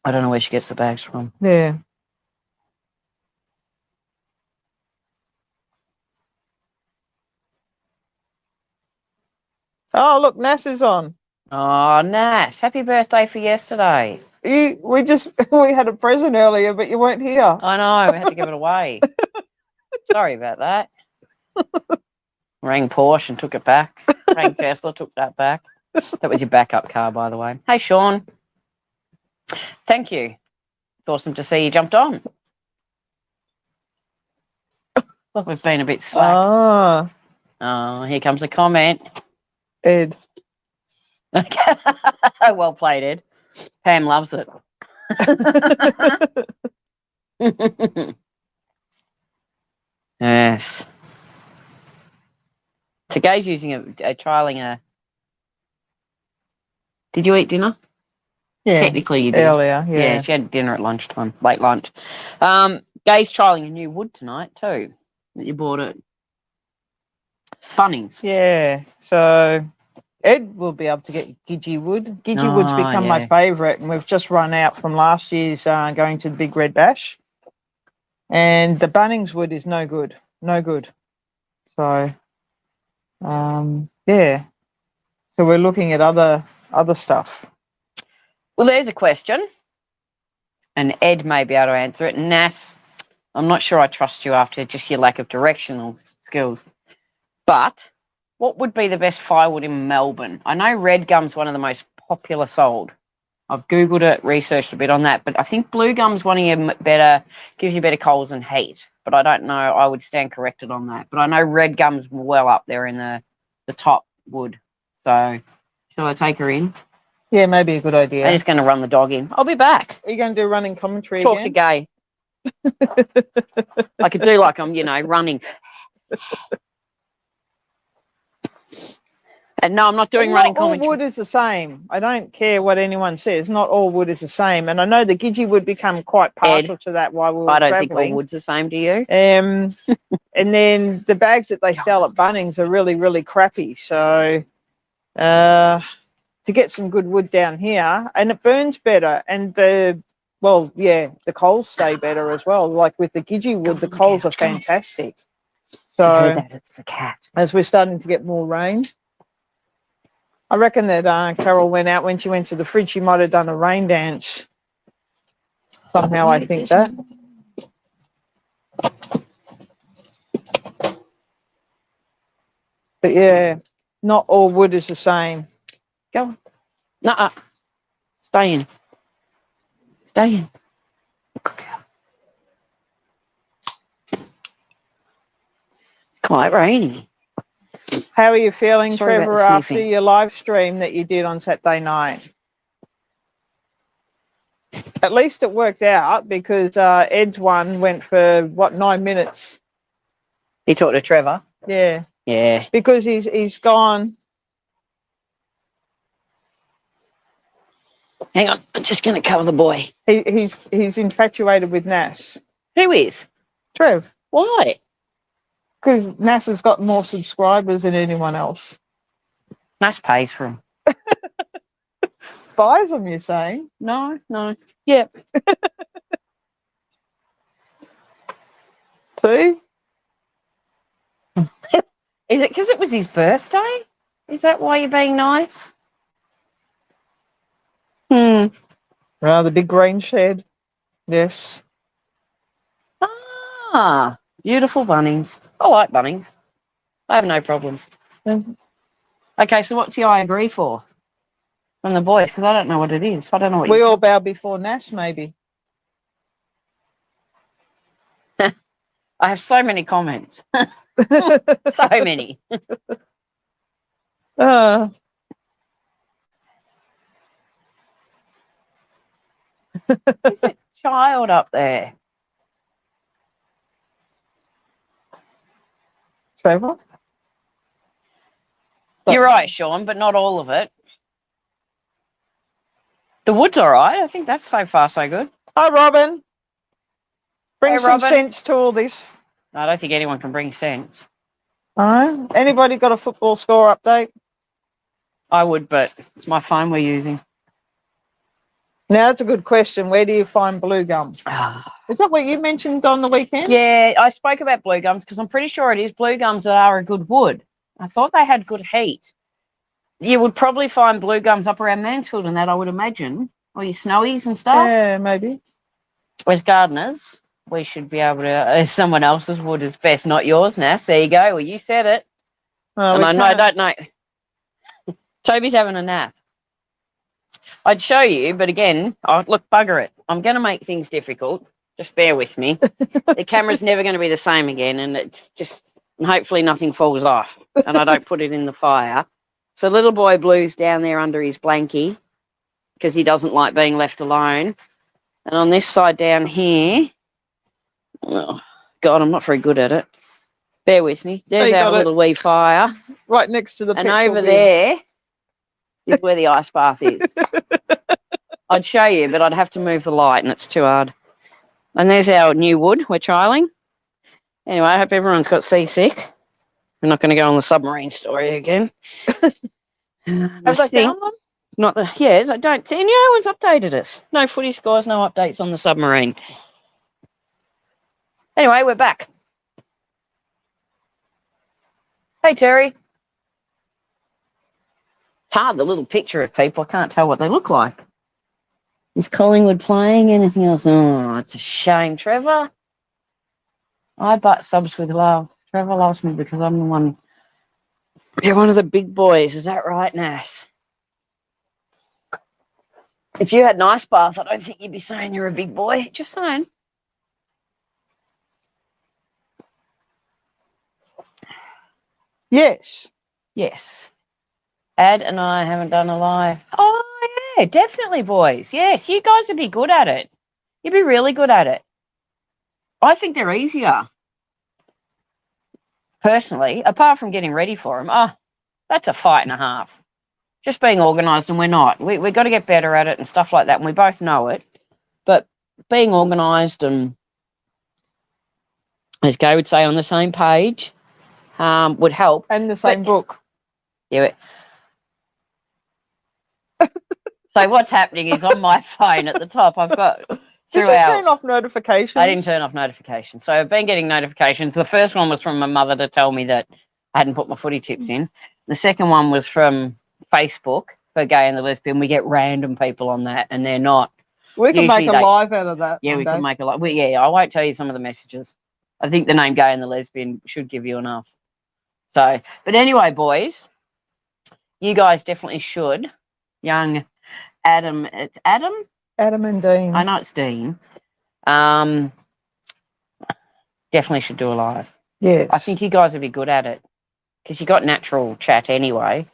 I don't know where she gets the bags from. Yeah. Oh, look, Nas is on. Oh, Nas. Happy birthday for yesterday. We had a present earlier, but you weren't here. I know. We had to give it away. Sorry about that. Rang Porsche and took it back. Rang Tesla, took that back. That was your backup car, by the way. Hey, Sean. Thank you. It's awesome to see you jumped on. We've been a bit slack. Oh, here comes a comment. Ed. Well played, Ed. Pam loves it. Yes. So Gay's using trialing a. Did you eat dinner? Yeah. Technically you did. Earlier, yeah. Yeah, she had dinner at lunchtime, late lunch. Gay's trialing a new wood tonight too. That you bought at Bunnings. Yeah. So Ed will be able to get Gidgee wood. Gidgee wood's become my favourite, and we've just run out from last year's going to the Big Red Bash. And the Bunnings wood is no good. No good. So, yeah. So we're looking at other stuff. Well, there's a question, and Ed may be able to answer it. Nas, I'm not sure I trust you after just your lack of directional skills. But what would be the best firewood in Melbourne? I know red gum's one of the most popular sold. I've Googled it, researched a bit on that, but I think blue gum's one of your better, gives you better coals and heat. but I don't know. I would stand corrected on that. But I know red gum's well up there in the top wood. So shall I take her in? Yeah, maybe a good idea. I'm just going to run the dog in. I'll be back. Are you going to do running commentary Talk again? to Gay. I could do like I'm, running. And no, I'm not doing running commentary. Not all wood is the same. I don't care what anyone says. Not all wood is the same. And I know the Gidgee would become quite partial to that while we were I don't travelling. think all wood's the same, do you? And then the bags that they sell at Bunnings are really, really crappy. So to get some good wood down here, and it burns better, and the coals stay better as well. Like with the Gidgee wood, the coals are fantastic. So I heard that, it's the cat. As we're starting to get more rain, I reckon that Carol went out when she went to the fridge. She might have done a rain dance somehow. I think that. But yeah, not all wood is the same. Go on. Nuh-uh. Stay in. Stay in. Good girl. It's quite rainy. How are you feeling, Sorry Trevor, after your live stream that you did on Saturday night? At least it worked out because Ed's one went for, 9 minutes? You talked to Trevor? Yeah. Yeah. Because he's gone. Hang on, I'm just going to cover the boy. He's infatuated with Nas. Who is? Trev. Why? Because Nas has got more subscribers than anyone else. Nas pays for him. Buys them, you're saying? No. Yeah. See? Is it because it was his birthday? Is that why you're being nice? The big green shed. Yes. Ah, beautiful Bunnings. I like Bunnings. I have no problems. Okay, so what's the I agree for from the boys? Because I don't know what it is. I don't know what we all bow before Nas, maybe. I have so many comments. So many. There's a child up there. Trevor? You're right, Sean, but not all of it. The wood's all right. I think that's so far so good. Hi, Robin. Bring some Robin. sense to all this. I don't think anyone can bring sense. Anybody got a football score update? I would, but it's my phone we're using. Now, that's a good question. Where do you find blue gum? Is that what you mentioned on the weekend? Yeah, I spoke about blue gums because I'm pretty sure it is blue gums that are a good wood. I thought they had good heat. You would probably find blue gums up around Mansfield and that, I would imagine, or your snowies and stuff. Yeah, maybe. As gardeners, we should be able to. Someone else's wood is best, not yours, Nas. There you go. Well, you said it. And I don't know. Toby's having a nap. I'd show you, but again, look, bugger it. I'm going to make things difficult. Just bear with me. The camera's never going to be the same again, and it's just, and hopefully nothing falls off, and I don't put it in the fire. So little boy Blue's down there under his blankie because he doesn't like being left alone. And on this side down here, oh, God, I'm not very good at it. Bear with me. There's our little wee fire. Right next to the and over there is where the ice bath is. I'd show you, but I'd have to move the light and it's too hard. And there's our new wood we're trialling. Anyway, I hope everyone's got seasick. We're not going to go on the submarine story again. Have they found them? Not the, yes, I don't think no one's updated us. No footy scores, no updates on the submarine. Anyway, we're back. Hey, Terry. It's hard, the little picture of people. I can't tell what they look like. Is Collingwood playing? Anything else? Oh, it's a shame. Trevor? I butt subs with love. Trevor loves me because I'm the one. You're one of the big boys. Is that right, Nas? If you had an ice bath, I don't think you'd be saying you're a big boy. Just saying. Yes. Yes. Ad and I haven't done a live. Oh, yeah, definitely, boys. Yes, you guys would be good at it. You'd be really good at it. I think they're easier. Personally, apart from getting ready for them, that's a fight and a half. Just being organised, and we're not. We've got to get better at it and stuff like that, and we both know it. But being organised and, as Gay would say, on the same page would help. And the same book. Yeah. So what's happening is on my phone at the top, I've got... Did you turn off notifications? I didn't turn off notifications. So I've been getting notifications. The first one was from my mother to tell me that I hadn't put my footy tips in. The second one was from Facebook for Gay and the Lesbian. We get random people on that, and they're not. We can make a live out of that. Yeah, we can make a live. Yeah, I won't tell you some of the messages. I think the name Gay and the Lesbian should give you enough. So, but anyway, boys, you guys definitely should. Young Adam, it's Adam? Adam and Dean. I know it's Dean. Definitely should do a live. Yes. I think you guys would be good at it because you got natural chat anyway.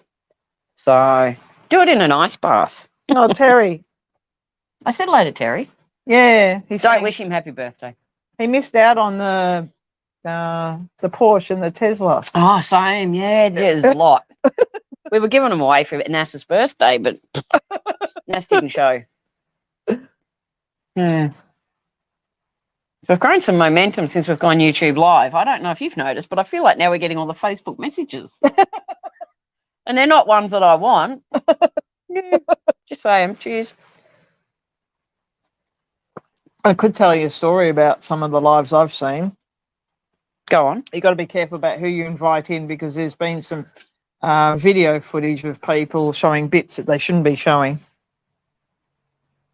So do it in an ice bath. Oh, Terry. I said hello to Terry. Yeah. Don't wish him happy birthday. He missed out on the Porsche and the Tesla. Oh, same. Yeah, there's a lot. We were giving them away for NASA's birthday, but NAS didn't show. Yeah. So we've grown some momentum since we've gone YouTube Live. I don't know if you've noticed, but I feel like now we're getting all the Facebook messages. And they're not ones that I want. Yeah, just saying. Cheers. I could tell you a story about some of the lives I've seen. Go on. You got to be careful about who you invite in because there's been some video footage of people showing bits that they shouldn't be showing.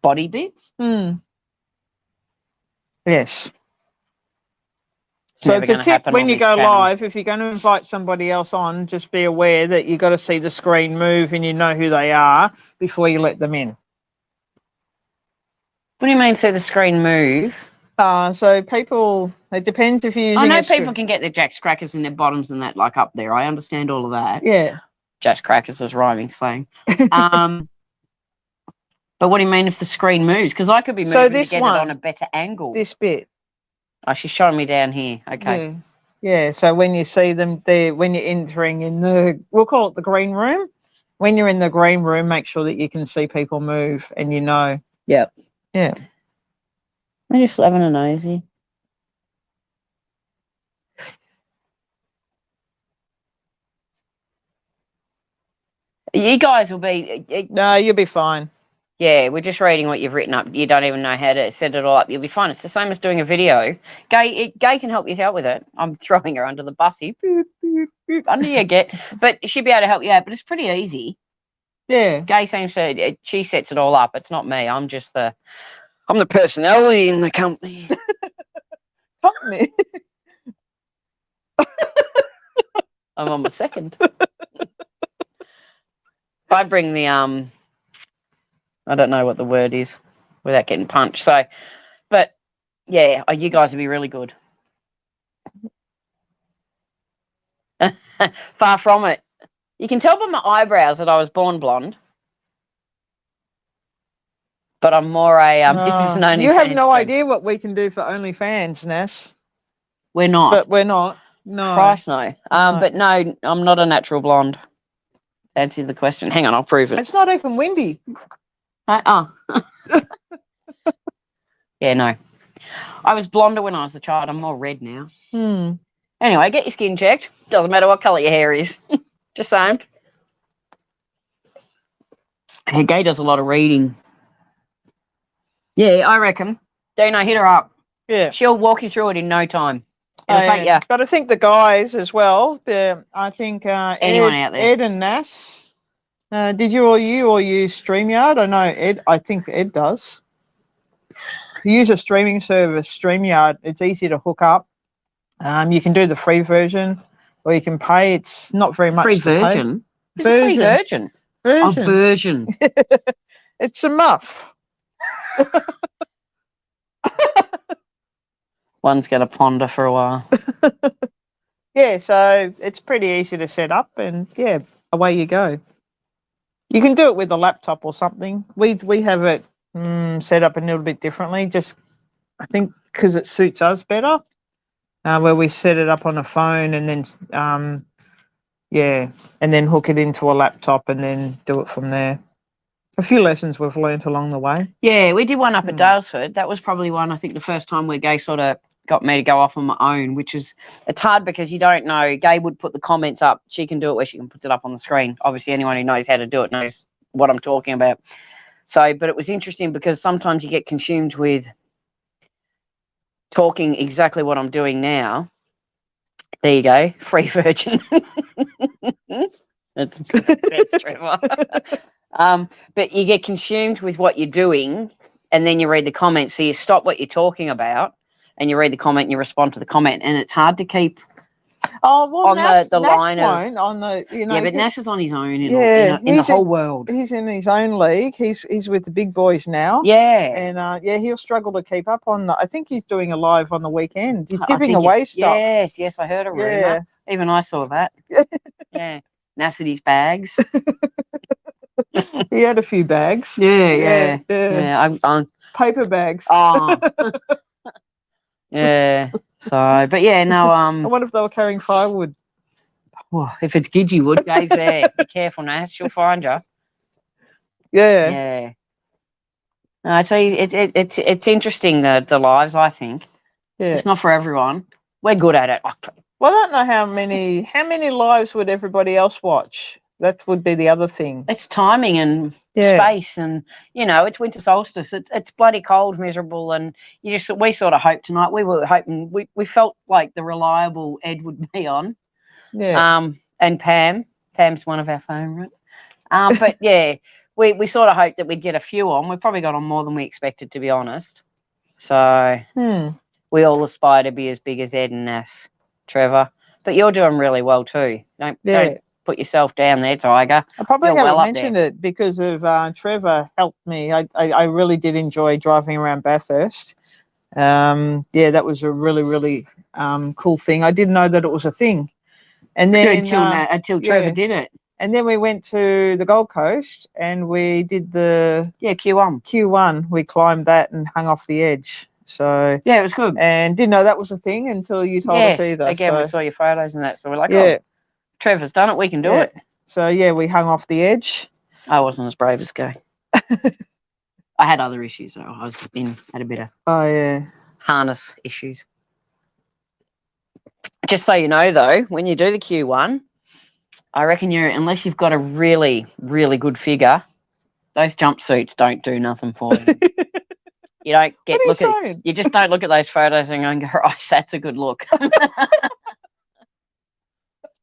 Body bits? Yes. So it's a tip when you go live, if you're going to invite somebody else on, just be aware that you've got to see the screen move and you know who they are before you let them in. What do you mean see the screen move? So people, it depends if you're using... I know people can get their jacks crackers in their bottoms and that like up there. I understand all of that. Yeah. Jacks crackers is rhyming slang. But what do you mean if the screen moves? Because I could be moving to get it on a better angle. This bit. Oh, she's showing me down here. Okay. Yeah. So when you see them there, when you're entering in the, we'll call it the green room. When you're in the green room, make sure that you can see people move and you know. Yep. Yeah. I'm just having a nosy. You guys will be... No, you'll be fine. Yeah, we're just reading what you've written up. You don't even know how to set it all up. You'll be fine. It's the same as doing a video. Gay can help you out with it. I'm throwing her under the bus here. Boop, boop, boop, under you get. But she'll be able to help you out. But it's pretty easy. Yeah. Gay seems to... She sets it all up. It's not me. I'm the personality in the company. Company? I'm on my second. I'd bring the... I don't know what the word is without getting punched. So, but yeah, you guys would be really good. Far from it. You can tell by my eyebrows that I was born blonde. But I'm more a this is an OnlyFans. You have no idea what we can do for OnlyFans, Nas. We're not. But we're not. No. Christ, no. But no, I'm not a natural blonde. Answer the question. Hang on, I'll prove it. It's not even windy. Yeah, no. I was blonder when I was a child. I'm more red now. Anyway, get your skin checked. Doesn't matter what colour your hair is. Just saying. Hey, Gay does a lot of reading. Yeah, I reckon. Dino, hit her up. Yeah. She'll walk you through it in no time. It'll take you. But I think the guys as well. I think anyone out there. Ed and Nas. Did you or use StreamYard? I know Ed. I think Ed does. Use a streaming service, StreamYard. It's easy to hook up. You can do the free version, or you can pay. It's not very much. Free version. It's a free version. Oh, version. It's a muff. One's going to ponder for a while. Yeah, so it's pretty easy to set up, and yeah, away you go. You can do it with a laptop or something. We have it set up a little bit differently, just I think because it suits us better, where we set it up on a phone and then and then hook it into a laptop and then do it from there. A few lessons we've learnt along the way. Yeah, we did one up at Dalesford. That was probably one, I think, the first time where Gay sort of got me to go off on my own, which is, it's hard because you don't know. Gay would put the comments up. She can do it where she can put it up on the screen. Obviously, anyone who knows how to do it knows what I'm talking about. So, but it was interesting because sometimes you get consumed with talking exactly what I'm doing now. There you go, free virgin. That's Trevor. But you get consumed with what you're doing, and then you read the comments. So you stop what you're talking about, and you read the comment, and you respond to the comment, and it's hard to keep. Oh well, on Nas, the Nas line won't, of on the yeah, but Nash is on his own in the he's whole world. He's in his own league. He's with the big boys now. Yeah, and he'll struggle to keep up on. I think he's doing a live on the weekend. He's I giving think away stuff. Yes, I heard a rumor. Yeah. Even I saw that. Yeah, Nassity's bags. He had a few bags. Yeah. I'm paper bags. Oh, yeah. So, but yeah, no. I wonder if they were carrying firewood. Well, if it's Gidgy Wood, Gay's there. Be careful, Nash. She'll find you. Yeah. Yeah. No, so it's interesting the lives. I think. Yeah. It's not for everyone. We're good at it. Well, I don't know how many lives would everybody else watch. That would be the other thing. It's timing and space, and it's winter solstice. It's bloody cold, miserable, and we sort of hoped tonight. We were hoping we felt like the reliable Ed would be on. Yeah. And Pam's one of our favourites. But yeah, we sort of hoped that we'd get a few on. We probably got on more than we expected, to be honest. So we all aspire to be as big as Ed and Nass, Trevor. But you're doing really well too. Don't put yourself down there, Tiger. I probably haven't mentioned it because of Trevor helped me. I really did enjoy driving around Bathurst. That was a really, really cool thing. I didn't know that it was a thing. And then until Trevor did it. And then we went to the Gold Coast and we did the Q1. We climbed that and hung off the edge. So yeah, it was good. And didn't know that was a thing until you told us either. Again, we saw your photos and that, so we're like, oh, Trevor's done it, we can do it. So yeah, we hung off the edge. I wasn't as brave as Guy. I had other issues though. I had a bit of harness issues. Just so you know though, when you do the Q1, I reckon unless you've got a really, really good figure, those jumpsuits don't do nothing for you. You don't get you just don't look at those photos and go, "Gosh, that's a good look."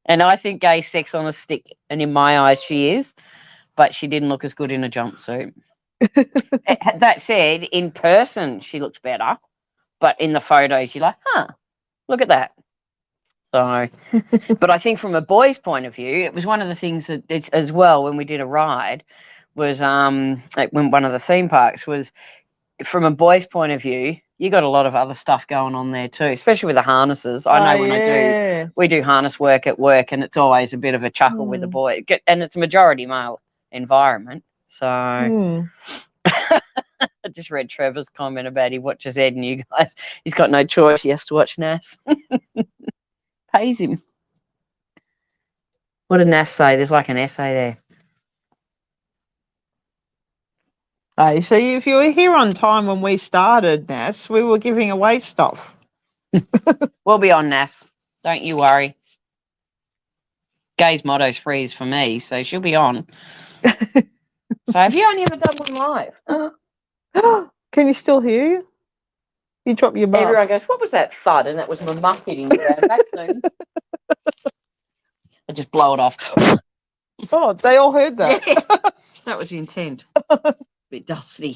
And I think Gay sex on a stick, and in my eyes, she is, but she didn't look as good in a jumpsuit. That said, in person, she looks better, but in the photos, you're like, "Huh, look at that." So, but I think from a boy's point of view, it was one of the things that it's as well when we did a ride was when one of the theme parks was. From a boy's point of view, you got a lot of other stuff going on there too, especially with the harnesses. I know we do harness work at work, and it's always a bit of a chuckle with the boy, and it's a majority male environment. So I just read Trevor's comment about he watches Ed and you guys. He's got no choice; he has to watch Nass. Pays him. What did Nass say? There's like an essay there. So if you were here on time when we started, Nass, we were giving away stuff. We'll be on, Nass. Don't you worry. Gay's motto's freeze for me, so she'll be on. So have you only ever done one live? Can you still hear you? You drop your muff. Everyone goes, what was that thud? And that was my muff hitting the bathroom. I just blow it off. Oh, they all heard that. Yeah. That was the intent. Bit dusty.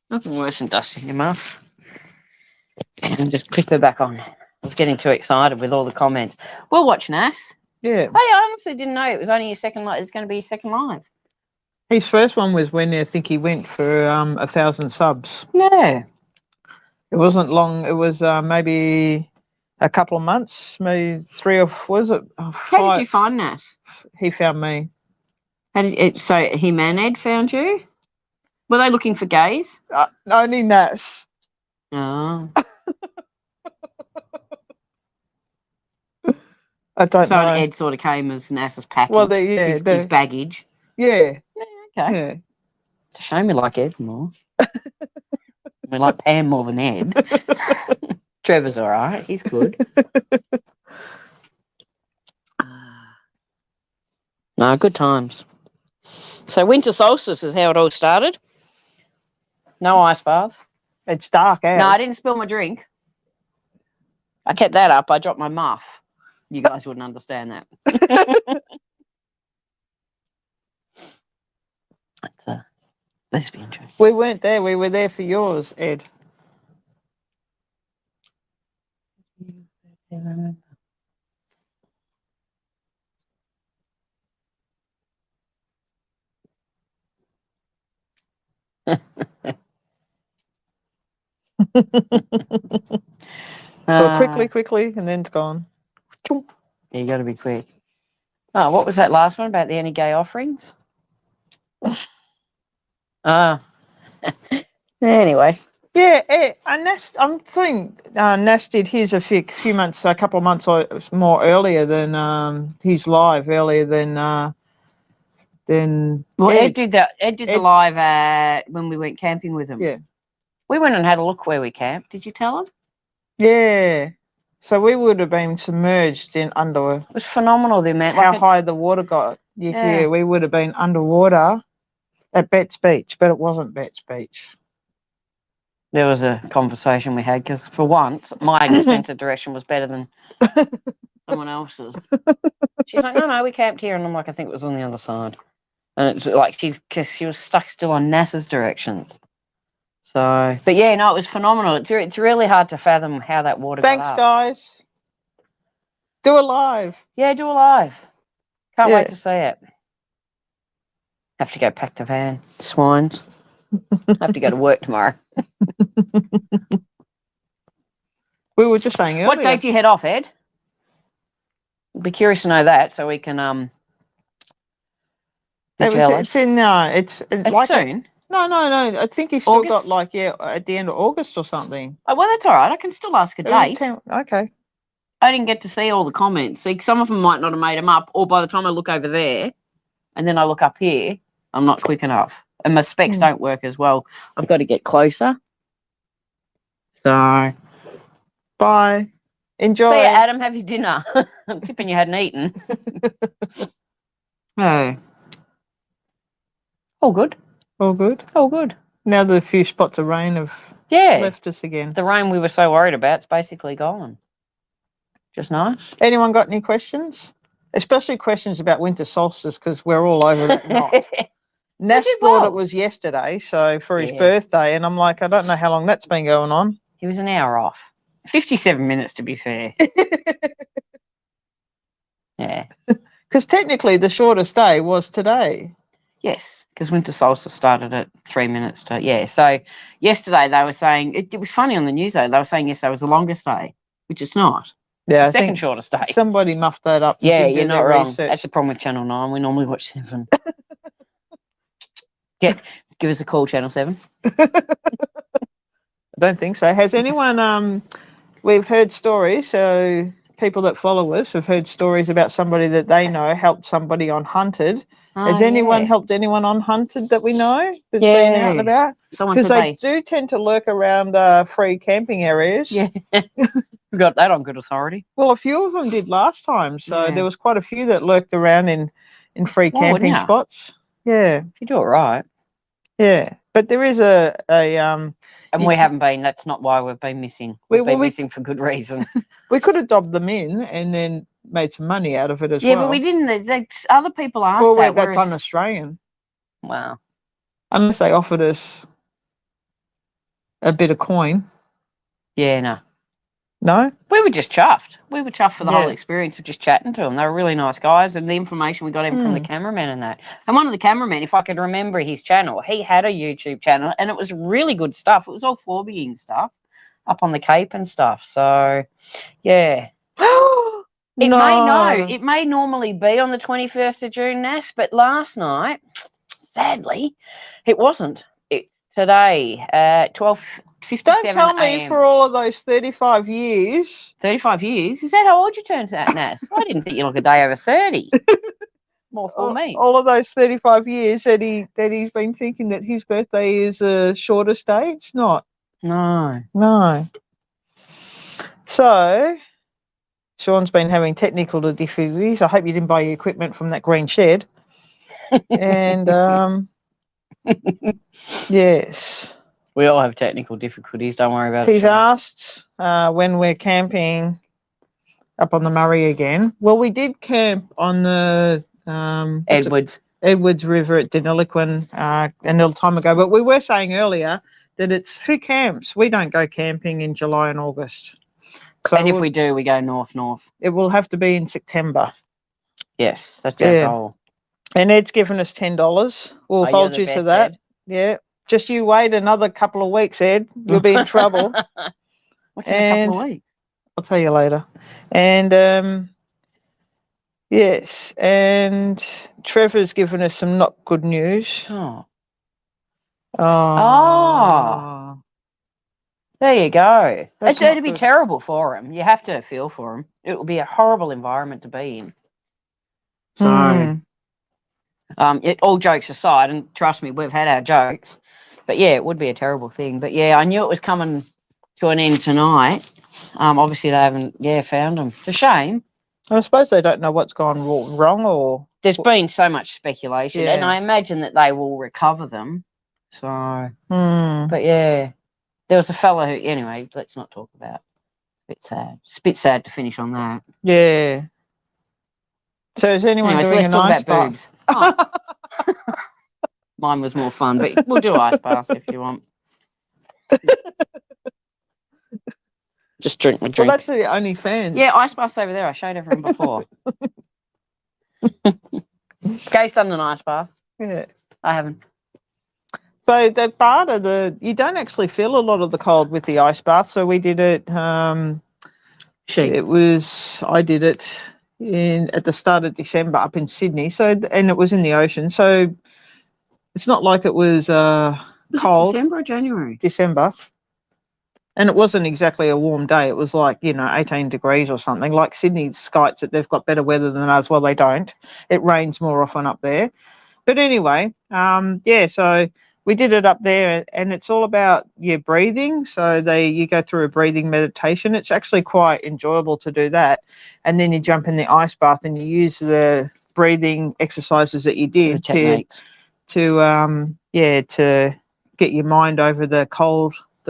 Nothing worse than dusting your muff. And just clip her back on. I was getting too excited with all the comments. We'll watch Nass. Yeah. Hey, I honestly didn't know it was only his second live. It's going to be his second live. His first one was when I think he went for 1,000 subs. Yeah. It wasn't long. It was maybe a couple of months, maybe 3 or was it? How did you find Nas? He found me. How did it, so him and Ed found you? Were they looking for gays? Only Nas. Oh. I don't So know. Ed sort of came as Nas's package. Well, his baggage. Yeah. Okay. Yeah. It's a shame we like Ed more. We like Pam more than Ed. Trevor's all right. He's good. No, good times. So winter solstice is how it all started. No ice baths. It's dark out. No, I didn't spill my drink. I kept that up. I dropped my muff. You guys wouldn't understand that. That's a lesbian joke. We weren't there. We were there for yours, Ed. Well, quickly, and then it's gone. You got to be quick. Oh, what was that last one about the any gay offerings? Anyway. Yeah, and I'm thinking Nas did his a couple of months more earlier than his live earlier than. Well, Ed did that. Ed did the live when we went camping with him. Yeah. We went and had a look where we camped. Did you tell him? Yeah. So we would have been submerged in under. It was phenomenal, the amount. How high the water got. Yeah, we would have been underwater at Betts Beach, but it wasn't Betts Beach. There was a conversation we had because for once my centre direction was better than someone else's. She's like, no, we camped here, and I'm like, I think it was on the other side. And it's like because she was stuck still on NASA's directions. So, but yeah, no, it was phenomenal. It's really hard to fathom how that water got up. Thanks, guys. Do a live. Yeah, do a live. Can't wait to see it. Have to go pack the van. Swines. Have to go to work tomorrow. We were just saying earlier. What date do you head off, Ed? I'd be curious to know that so we can be jealous. It's in it's like soon. No. I think he's still got at the end of August or something. Oh, well, that's all right. I can still ask a date. Okay. I didn't get to see all the comments. See, some of them might not have made them up, or by the time I look over there and then I look up here, I'm not quick enough. And my specs don't work as well. I've got to get closer. So, bye. Enjoy. See you, Adam. Have your dinner. I'm tipping you hadn't eaten. Oh. All good. All good. All good. Now the few spots of rain have left us again. The rain we were so worried about is basically gone. Just nice. Anyone got any questions? Especially questions about winter solstice, because we're all over that knot. Nas thought it was yesterday, so for his birthday, and I'm like, I don't know how long that's been going on. He was an hour off. 57 minutes, to be fair. Yeah. Because technically the shortest day was today. Yes, because winter solstice started at 3 minutes to, So yesterday they were saying, it was funny on the news though, they were saying yesterday was the longest day, which it's not. Yeah, the second shortest day. Somebody muffed that up. Yeah, you're not wrong. That's the problem with Channel 9. We normally watch 7. Give us a call, Channel 7. I don't think so. Has anyone, we've heard stories, so people that follow us have heard stories about somebody that they know helped somebody on Hunted. Has anyone helped anyone on Hunted that we know that's been out and about? Because they do tend to lurk around free camping areas. Yeah. We got that on good authority. Well, a few of them did last time, so there was quite a few that lurked around in free camping spots. Yeah. If you do it right. Yeah. But there is and we haven't been. That's not why we've been missing. We've been missing for good reason. We could have dobbed them in and then made some money out of it as well. Yeah, but we didn't. Other people asked that. Well, that's un-Australian. Wow. Unless they offered us a bit of coin. Yeah, no. No? We were just chuffed. We were chuffed for the whole experience of just chatting to them. They were really nice guys, and the information we got in from the cameraman and that. And one of the cameramen, if I could remember his channel, he had a YouTube channel, and it was really good stuff. It was all 4Bing stuff. up on the Cape and stuff. So, yeah. It No. it may normally be on the 21st of June, Nash, but last night, sadly, it wasn't. It's today, 12:57 Don't tell me a.m. for all of those 35 years. 35 years? Is that how old you turned out, Nash? I didn't think you looked a day over 30. More for me. All of those 35 years that he's been thinking that his birthday is a shorter day. It's not. No. No. So, Sean's been having technical difficulties. I hope you didn't buy your equipment from that green shed. And, yes. We all have technical difficulties. Don't worry about it. He's asked when we're camping up on the Murray again. Well, we did camp on the Edwards River at Deniliquin a little time ago, but we were saying earlier that it's who camps. We don't go camping in July and August. So and if we do, we go north. It will have to be in September. Yes, that's our goal. And Ed's given us $10. We'll hold you to that. Ed? Yeah. Just you wait another couple of weeks, Ed. You'll be in trouble. What's in a couple of weeks? I'll tell you later. And yes, and Trevor's given us some not good news. Oh. There you go. It'd be terrible for him. You have to feel for him. It will be a horrible environment to be in. So, all jokes aside, and trust me, we've had our jokes, but yeah, it would be a terrible thing. But yeah, I knew it was coming to an end tonight. Obviously, they haven't, found them. It's a shame. I suppose they don't know what's gone wrong, or there's been so much speculation, and I imagine that they will recover them. So, but yeah. There was a fella who, anyway, let's not talk about it. Bit sad. It's a bit sad to finish on that. Yeah. So is anyone doing an ice bath? Oh. Mine was more fun, but we'll do ice bath if you want. Just drink my drink. Well, that's the only fan. Yeah, ice bath's over there. I showed everyone before. Kay's done an ice bath. Yeah. I haven't. So the part of you don't actually feel a lot of the cold with the ice bath. So we did it. I did it at the start of December up in Sydney. So, and it was in the ocean. So it's not like it was cold. December or January? December. And it wasn't exactly a warm day. It was like, 18 degrees or something. Like Sydney skites that they've got better weather than us. Well, they don't. It rains more often up there. But anyway, so we did it up there, and it's all about your breathing. So you go through a breathing meditation. It's actually quite enjoyable to do that. And then you jump in the ice bath and you use the breathing exercises that you did to get your mind over the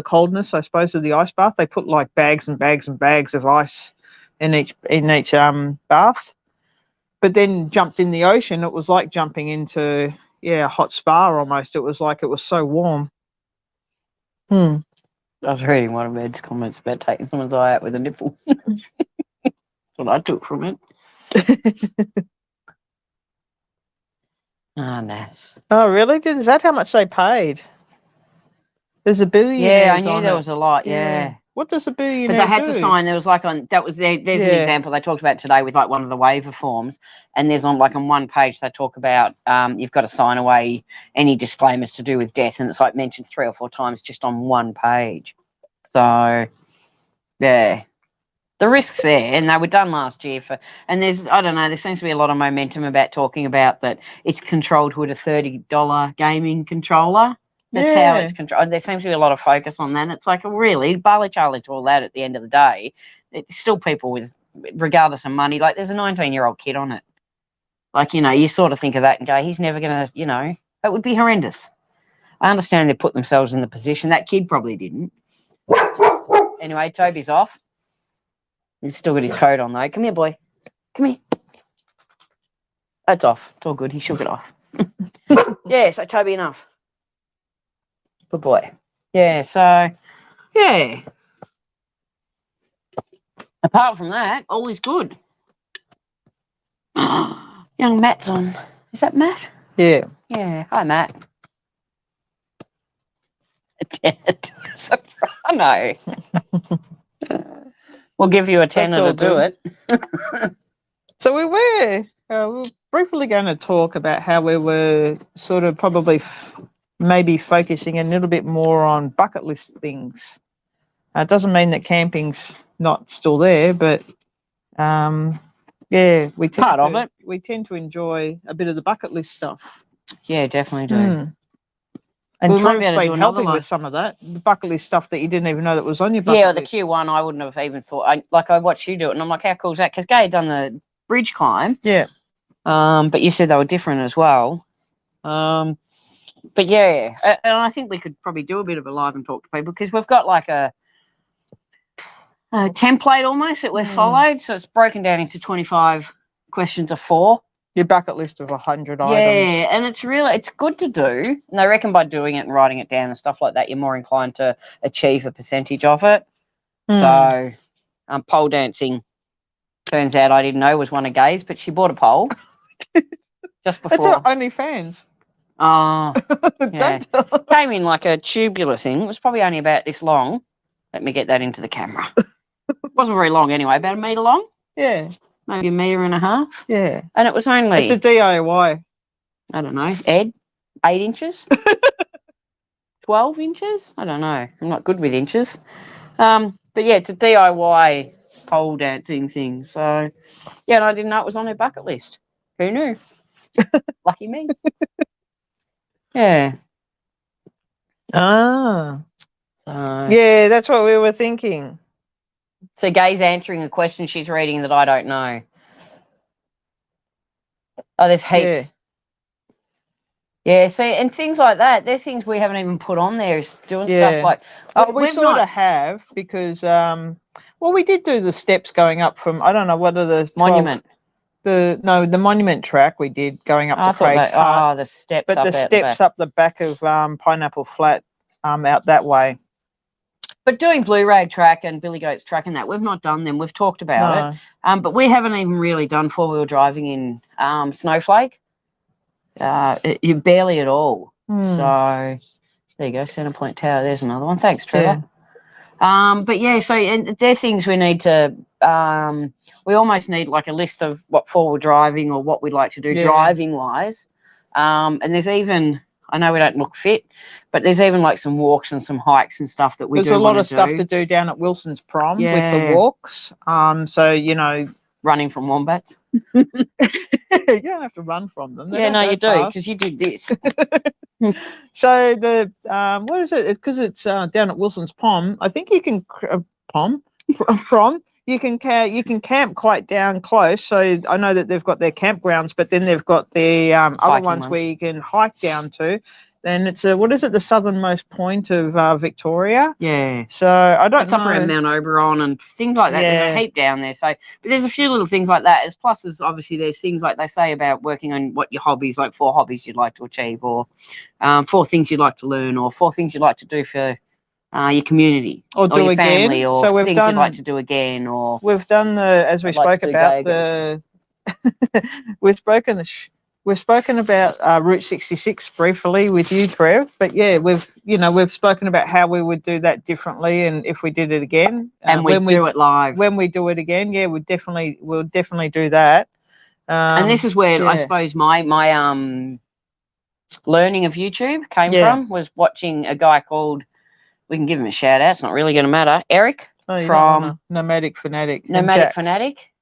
coldness, I suppose, of the ice bath. They put like bags and bags and bags of ice in each bath. But then jumped in the ocean. It was like jumping into a hot spa almost. It was like it was so warm. I was reading one of Ed's comments about taking someone's eye out with a nipple. That's what I took from it. Nice. Oh, really? Is that how much they paid? There's a billionaires. Yeah, I knew there was a lot. Yeah. What does a billionaire do? But they had to sign. There was there's an example they talked about today with like one of the waiver forms, and there's on one page they talk about you've got to sign away any disclaimers to do with death, and it's like mentioned 3 or 4 times just on one page. So yeah, the risks there, and they were done last year and there seems to be a lot of momentum about talking about that it's controlled with a $30 gaming controller. That's how it's controlled. There seems to be a lot of focus on that. It's like, really, Barley Charlie to all that at the end of the day. It's still people with, regardless of money, like there's a 19-year-old kid on it. Like, you sort of think of that and go, he's never going to, that would be horrendous. I understand they put themselves in the position. That kid probably didn't. Anyway, Toby's off. He's still got his coat on, though. Come here, boy. Come here. That's off. It's all good. He shook it off. Yeah, so Toby enough. Good boy. Yeah, so, yeah. Apart from that, all is good. Young Matt's on. Is that Matt? Yeah. Yeah. Hi, Matt. I know. We'll give you a That's tenner all to do good. it. So we were briefly going to talk about how we were sort of probably maybe focusing a little bit more on bucket list things. It doesn't mean that camping's not still there, but yeah, we tend to enjoy a bit of the bucket list stuff. Yeah, definitely do. Mm. And We might be Trev's able to do been another helping one. with some of that, the bucket list stuff that you didn't even know that was on your bucket Yeah, the list. Q1, I wouldn't have even thought. I watched you do it, and I'm like, how cool is that? Because Gay had done the bridge climb. Yeah. But you said they were different as well. But yeah, and I think we could probably do a bit of a live and talk to people because we've got like a template almost that we've followed. So it's broken down into 25 questions of 4. Your bucket list of 100 items. Yeah, and it's good to do. And they reckon by doing it and writing it down and stuff like that, you're more inclined to achieve a percentage of it. So pole dancing, turns out I didn't know was one of Gay's, but she bought a pole just before. It's our OnlyFans. Oh, yeah. Don't tell. Came in like a tubular thing. It was probably only about this long. Let me get that into the camera. It wasn't very long anyway, about 1 metre long. Yeah. Maybe 1.5 metres. Yeah. And it was only, It's a DIY. I don't know, Ed, 8 inches? 12 inches? I don't know. I'm not good with inches. But yeah, it's a DIY pole dancing thing. So, yeah, and I didn't know it was on her bucket list. Who knew? Lucky me. Yeah. Ah. So, Yeah, that's what we were thinking. so Gay's answering a question she's reading that I don't know. Oh, there's heaps. Yeah, see, and things like that, they're things we haven't even put on there, is doing stuff like... we sort of have because, well, we did do the steps going up from, I don't know, what are the... 12, Monument. The monument track we did going up to Craig's Hut. Oh, the steps but up the steps up the back of Pineapple Flat out that way. But doing Blue Rag track and Billy Goat's track and that, we've not done them. We've talked about it. But we haven't even really done four-wheel driving in Snowflake. You barely at all. So there you go, Centrepoint Tower. There's another one. Thanks, Trevor. Yeah. But yeah, so and they're things we need to. We almost need like a list of what four-wheel driving or what we'd like to do driving wise. And there's even, I know we don't look fit, but there's even like some walks and some hikes and stuff that we do. There's a lot of stuff to do down at Wilson's Prom with the walks. So you know, running from wombats. You don't have to run from them. Yeah, no, you do, because you do this. So the what is it? It's because it's down at Wilson's Prom. I think you can prom. You can camp quite down close. So I know that they've got their campgrounds, but then they've got the other ones where you can hike down to. Then it's what is it? The southernmost point of Victoria. Yeah. So I don't know. It's up around Mount Oberon and things like that. There's a heap down there. So, but there's a few little things like that. As pluses, obviously, there's things like they say about working on what your hobbies, like 4 hobbies you'd like to achieve, or 4 things you'd like to learn, or 4 things you'd like to do for your community or your family, or so things you'd like to do again. Or we've done as we spoke about the. We've spoken about Route 66 briefly with you, Trev, but yeah, we've spoken about how we would do that differently, and if we did it again, and we do it live. When we do it again, yeah, we'll definitely do that. And this is where I suppose my learning of YouTube came from, was watching a guy called, we can give him a shout out, it's not really going to matter, Eric from Nomadic Fanatic.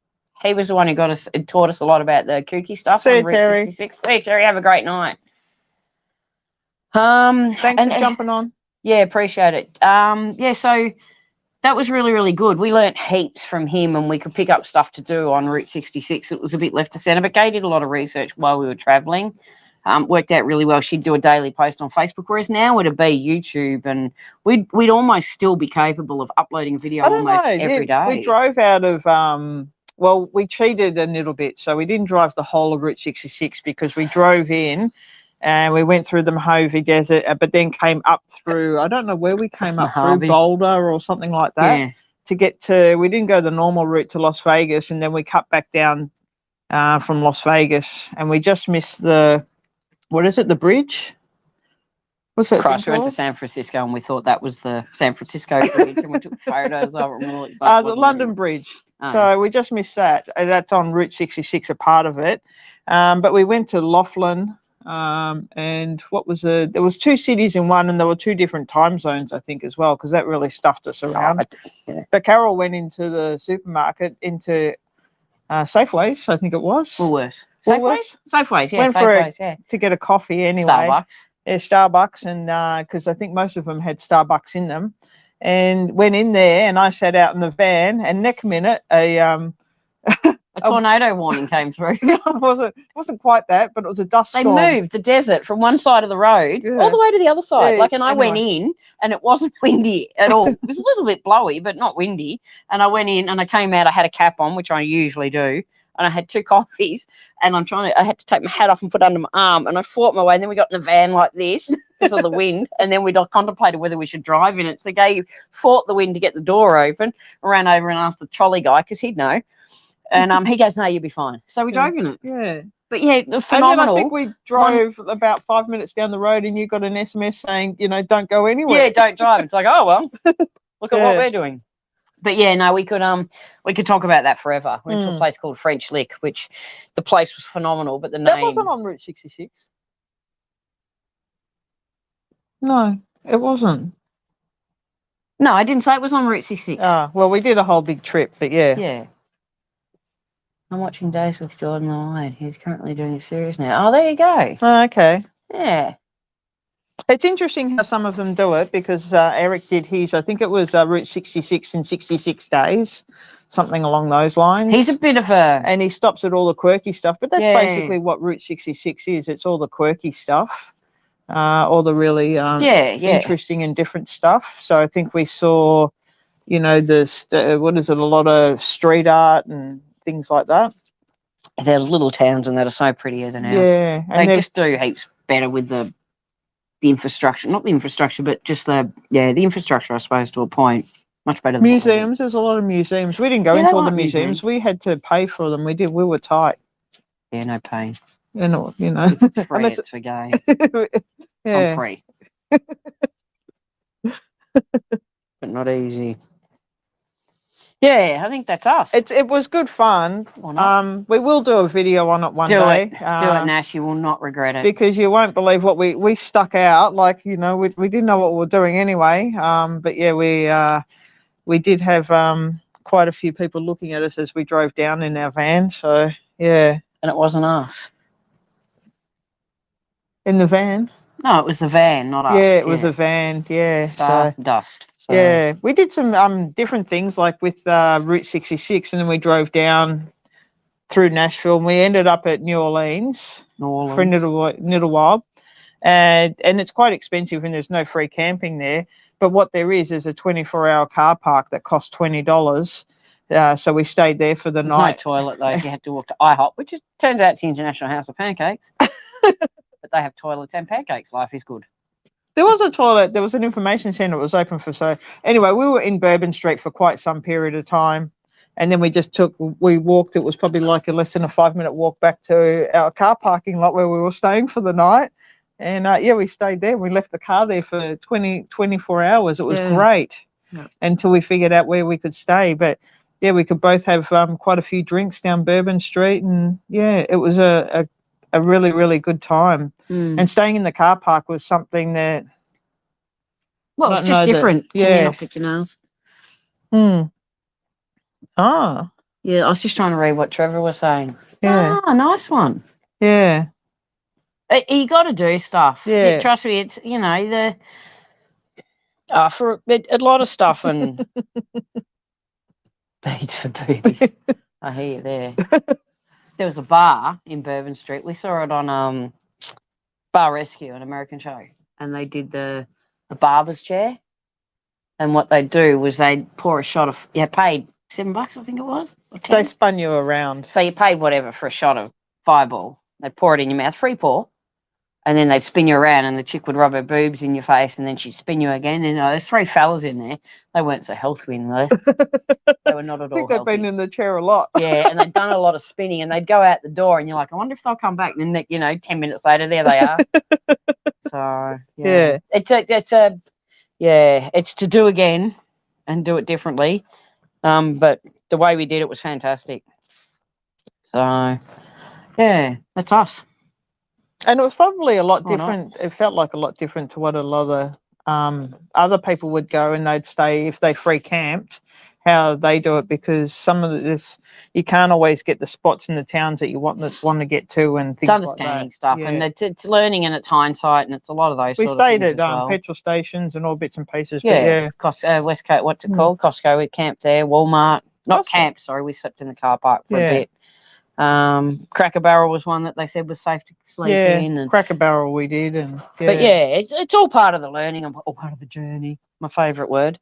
He was the one who taught us a lot about the kooky stuff on Route 66. See you, Terry. Have a great night. Thanks for jumping on. Yeah, appreciate it. So that was really, really good. We learnt heaps from him, and we could pick up stuff to do on Route 66. It was a bit left to centre, but Kay did a lot of research while we were travelling. Worked out really well. She'd do a daily post on Facebook, whereas now it'd be YouTube, and we'd almost still be capable of uploading a video every day. We drove out of well, we cheated a little bit, so we didn't drive the whole of Route 66 because we drove in and we went through the Mojave Desert, but then came up through, I don't know where we came up through, Boulder or something like that, to get to, we didn't go the normal route to Las Vegas, and then we cut back down from Las Vegas, and we just missed the, what is it, the bridge? What's that thing Christ, we went to called? San Francisco and we thought that was the San Francisco Bridge and we took photos of it and we were like, The London Bridge. Oh, So we just missed that. That's on Route 66, a part of it. But we went to Laughlin, and there was 2 cities in one, and there were 2 different time zones, I think, as well, because that really stuffed us around. yeah. But Carol went into the supermarket, into Safeways, I think it was. Woolworths. Woolworths? Safeways, yeah. Went Safeways, yeah. to get a coffee anyway. Starbucks. Yeah, Starbucks, and because I think most of them had Starbucks in them, and went in there, and I sat out in the van, and next minute A tornado warning came through. it wasn't quite that, but it was a dust storm. They moved the desert from one side of the road all the way to the other side. Yeah, I went in and it wasn't windy at all. It was a little bit blowy, but not windy. And I went in and I came out, I had a cap on, which I usually do. And I had 2 coffees and I had to take my hat off and put it under my arm. And I fought my way. And then we got in the van like this because of the wind. And then we contemplated whether we should drive in it. So fought the wind to get the door open. I ran over and asked the trolley guy because he'd know. And he goes, no, you'll be fine. So we drove in it. Yeah. But yeah, phenomenal. And then I think we drove about 5 minutes down the road and you got an SMS saying, don't go anywhere. Yeah, don't drive. It's like, oh, well, look at what we're doing. But yeah, no, we could talk about that forever. We went to a place called French Lick, which the place was phenomenal, but the name... That wasn't on Route 66. No, it wasn't. No, I didn't say it was on Route 66. Well, we did a whole big trip, but yeah. Yeah. I'm watching Days with Jordan Lloyd. He's currently doing a series now. Oh, there you go. Oh, okay. Yeah. It's interesting how some of them do it because Eric did his, I think it was Route 66 in 66 days, something along those lines. He's a bit of a... And he stops at all the quirky stuff, but that's basically what Route 66 is. It's all the quirky stuff, all the really interesting and different stuff. So I think we saw, a lot of street art and things like that. They're little towns and that are so prettier than ours. Yeah. They just do heaps better with the infrastructure, not the infrastructure, but just the infrastructure, I suppose, to a point. Much better than museums. There's a lot of museums. We didn't go into all the museums. We had to pay for them. We were tight. Yeah, no pain. If it's free, it's for gay. Yeah. I'm free. But not easy. Yeah, I think that's us. It was good fun. We will do a video on it one day. Do it, Nash. You will not regret it. Because you won't believe what we stuck out. Like, we didn't know what we were doing anyway. But yeah, we did have quite a few people looking at us as we drove down in our van. So yeah. And it wasn't us. In the van? No, it was the van, not us. Yeah, it was a van. Yeah. Dust. So. Yeah, we did some different things like with Route 66, and then we drove down through Nashville, and we ended up at New Orleans. For a little while. And it's quite expensive, and there's no free camping there. But what there is a 24-hour car park that costs $20. So we stayed there for the night. There's no toilet, though. You had to walk to IHOP, which turns out it's the International House of Pancakes. But they have toilets and pancakes. Life is good. There was a toilet. There was an information centre. It was open for so. Anyway, we were in Bourbon Street for quite some period of time. And then we walked. It was probably like a less than a 5-minute walk back to our car parking lot where we were staying for the night. And we stayed there. We left the car there for 24 hours. It was great until we figured out where we could stay. But yeah, we could both have quite a few drinks down Bourbon Street. And yeah, it was a really, really good time. And staying in the car park was something that... Well, it's just different. Yeah. Not pick your nose. Ah. Yeah, I was just trying to read what Trevor was saying. Yeah. Ah, nice one. Yeah. You got to do stuff. Yeah. Trust me, it's, for a lot of stuff and... Beads for boobies. I hear you there. There was a bar in Bourbon Street. We saw it on Bar Rescue, an American show, and they did the barber's chair. And what they'd do was they'd pour a shot of, paid $7, I think it was. Or 10. They spun you around. So you paid whatever for a shot of Fireball. They'd pour it in your mouth, free pour, And then they'd spin you around and the chick would rub her boobs in your face and then she'd spin you again. And there's 3 fellas in there. They weren't so healthy in there. They were not at I think all they've healthy. been in the chair a lot. Yeah, and they'd done a lot of spinning and they'd go out the door and you're like, I wonder if they'll come back. And then, 10 minutes later, there they are. So, Yeah. It's to do again and do it differently. But the way we did it was fantastic. So, yeah, that's us. And it was probably a lot Why not? different. It felt like a lot different to what a lot of other people would go, and they'd stay if they free camped, how they do it, because some of this you can't always get the spots in the towns that you want to get to, and things It's understanding like that. stuff, Yeah. and it's learning and it's hindsight, and it's a lot of those We sort of stayed things at as well. petrol stations and all bits and pieces. Yeah, But yeah. West Coast, what's it called? Costco. We camped there. Walmart, not Costco. camped. Sorry, we slept in the car park for Yeah. a bit. Cracker Barrel was one that they said was safe to sleep in. And, Cracker Barrel we did, and But yeah, it's all part of the learning, all part of the journey. My favourite word.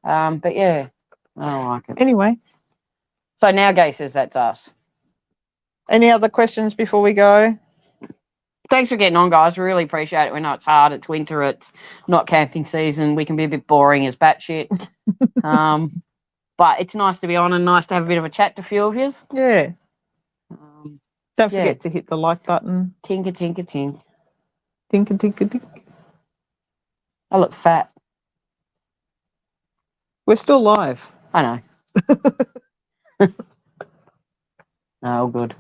But yeah, I like it. Anyway, So now Gay says that's us. any other questions before we go? Thanks for getting on, guys. We really appreciate it. We know it's hard. It's winter. It's not camping season. We can be a bit boring as batshit. But it's nice to be on and nice to have a bit of a chat to a few of yous. Yeah. Don't Yeah. forget to hit the like button. Tinker, tinker, tink. Tinker, tinker, tink. I look fat. We're still live. I know. No, all good.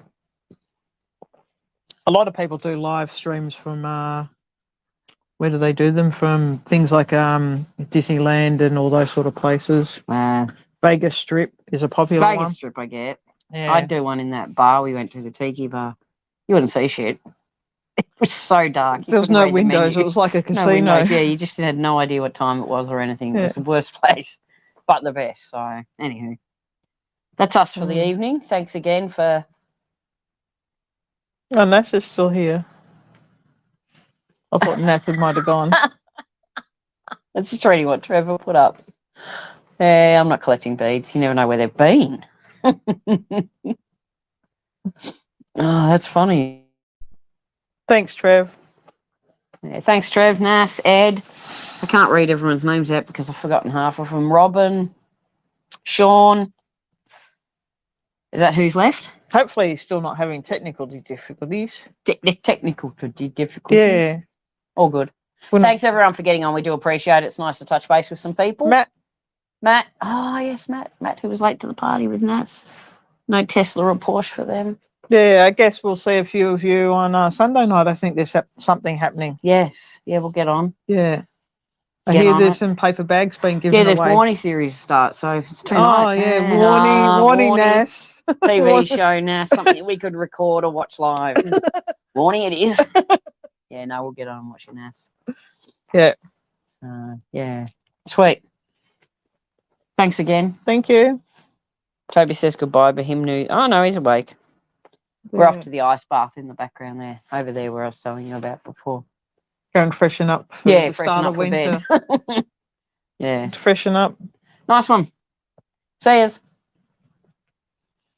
A lot of people do live streams from where do they do them? From things like Disneyland and all those sort of places. Vegas Strip is a popular Vegas one. Strip, I get. Yeah. I'd do one in that bar we went to, the Tiki Bar. You wouldn't see shit. It was so dark. There was no windows. It was like a casino. No windows. Yeah, you just had no idea what time it was or anything. It was the worst place, but the best. So, anywho, that's us for the evening. Thanks again for. Oh, Nass is still here. I thought Nass might have gone. That's just reading what Trevor put up. Hey, I'm not collecting beads. You never know where they've been. Oh, that's funny. Thanks, Trev. Yeah, thanks, Trev, Nass, Ed. I can't read everyone's names out because I've forgotten half of them. Robin, Sean. Is that who's left? Hopefully he's still not having technical difficulties. Technical difficulties. Yeah. All good. Thanks, everyone, for getting on. We do appreciate it. It's nice to touch base with some people. Matt. Oh, yes, Matt. Matt, who was late to the party with Nass. No Tesla or Porsche for them. Yeah, I guess we'll see a few of you on Sunday night. I think there's something happening. Yes. Yeah, we'll get on. Yeah. I hear there's some paper bags being given away. Yeah, the Warnie series starts, so it's 2 nights. Oh, yeah, Warnie Nass. TV show Nass, something we could record or watch live. Warnie it is. Yeah, no, we'll get on and watch your Nass. Yeah. Yeah. Sweet. Thanks again. Thank you. Toby says goodbye, but him knew. Oh, no, he's awake. Yeah. We're off to the ice bath in the background there, over there where I was telling you about before. Go and freshen up for the start of winter. Yeah. Freshen up. Nice one. See yous.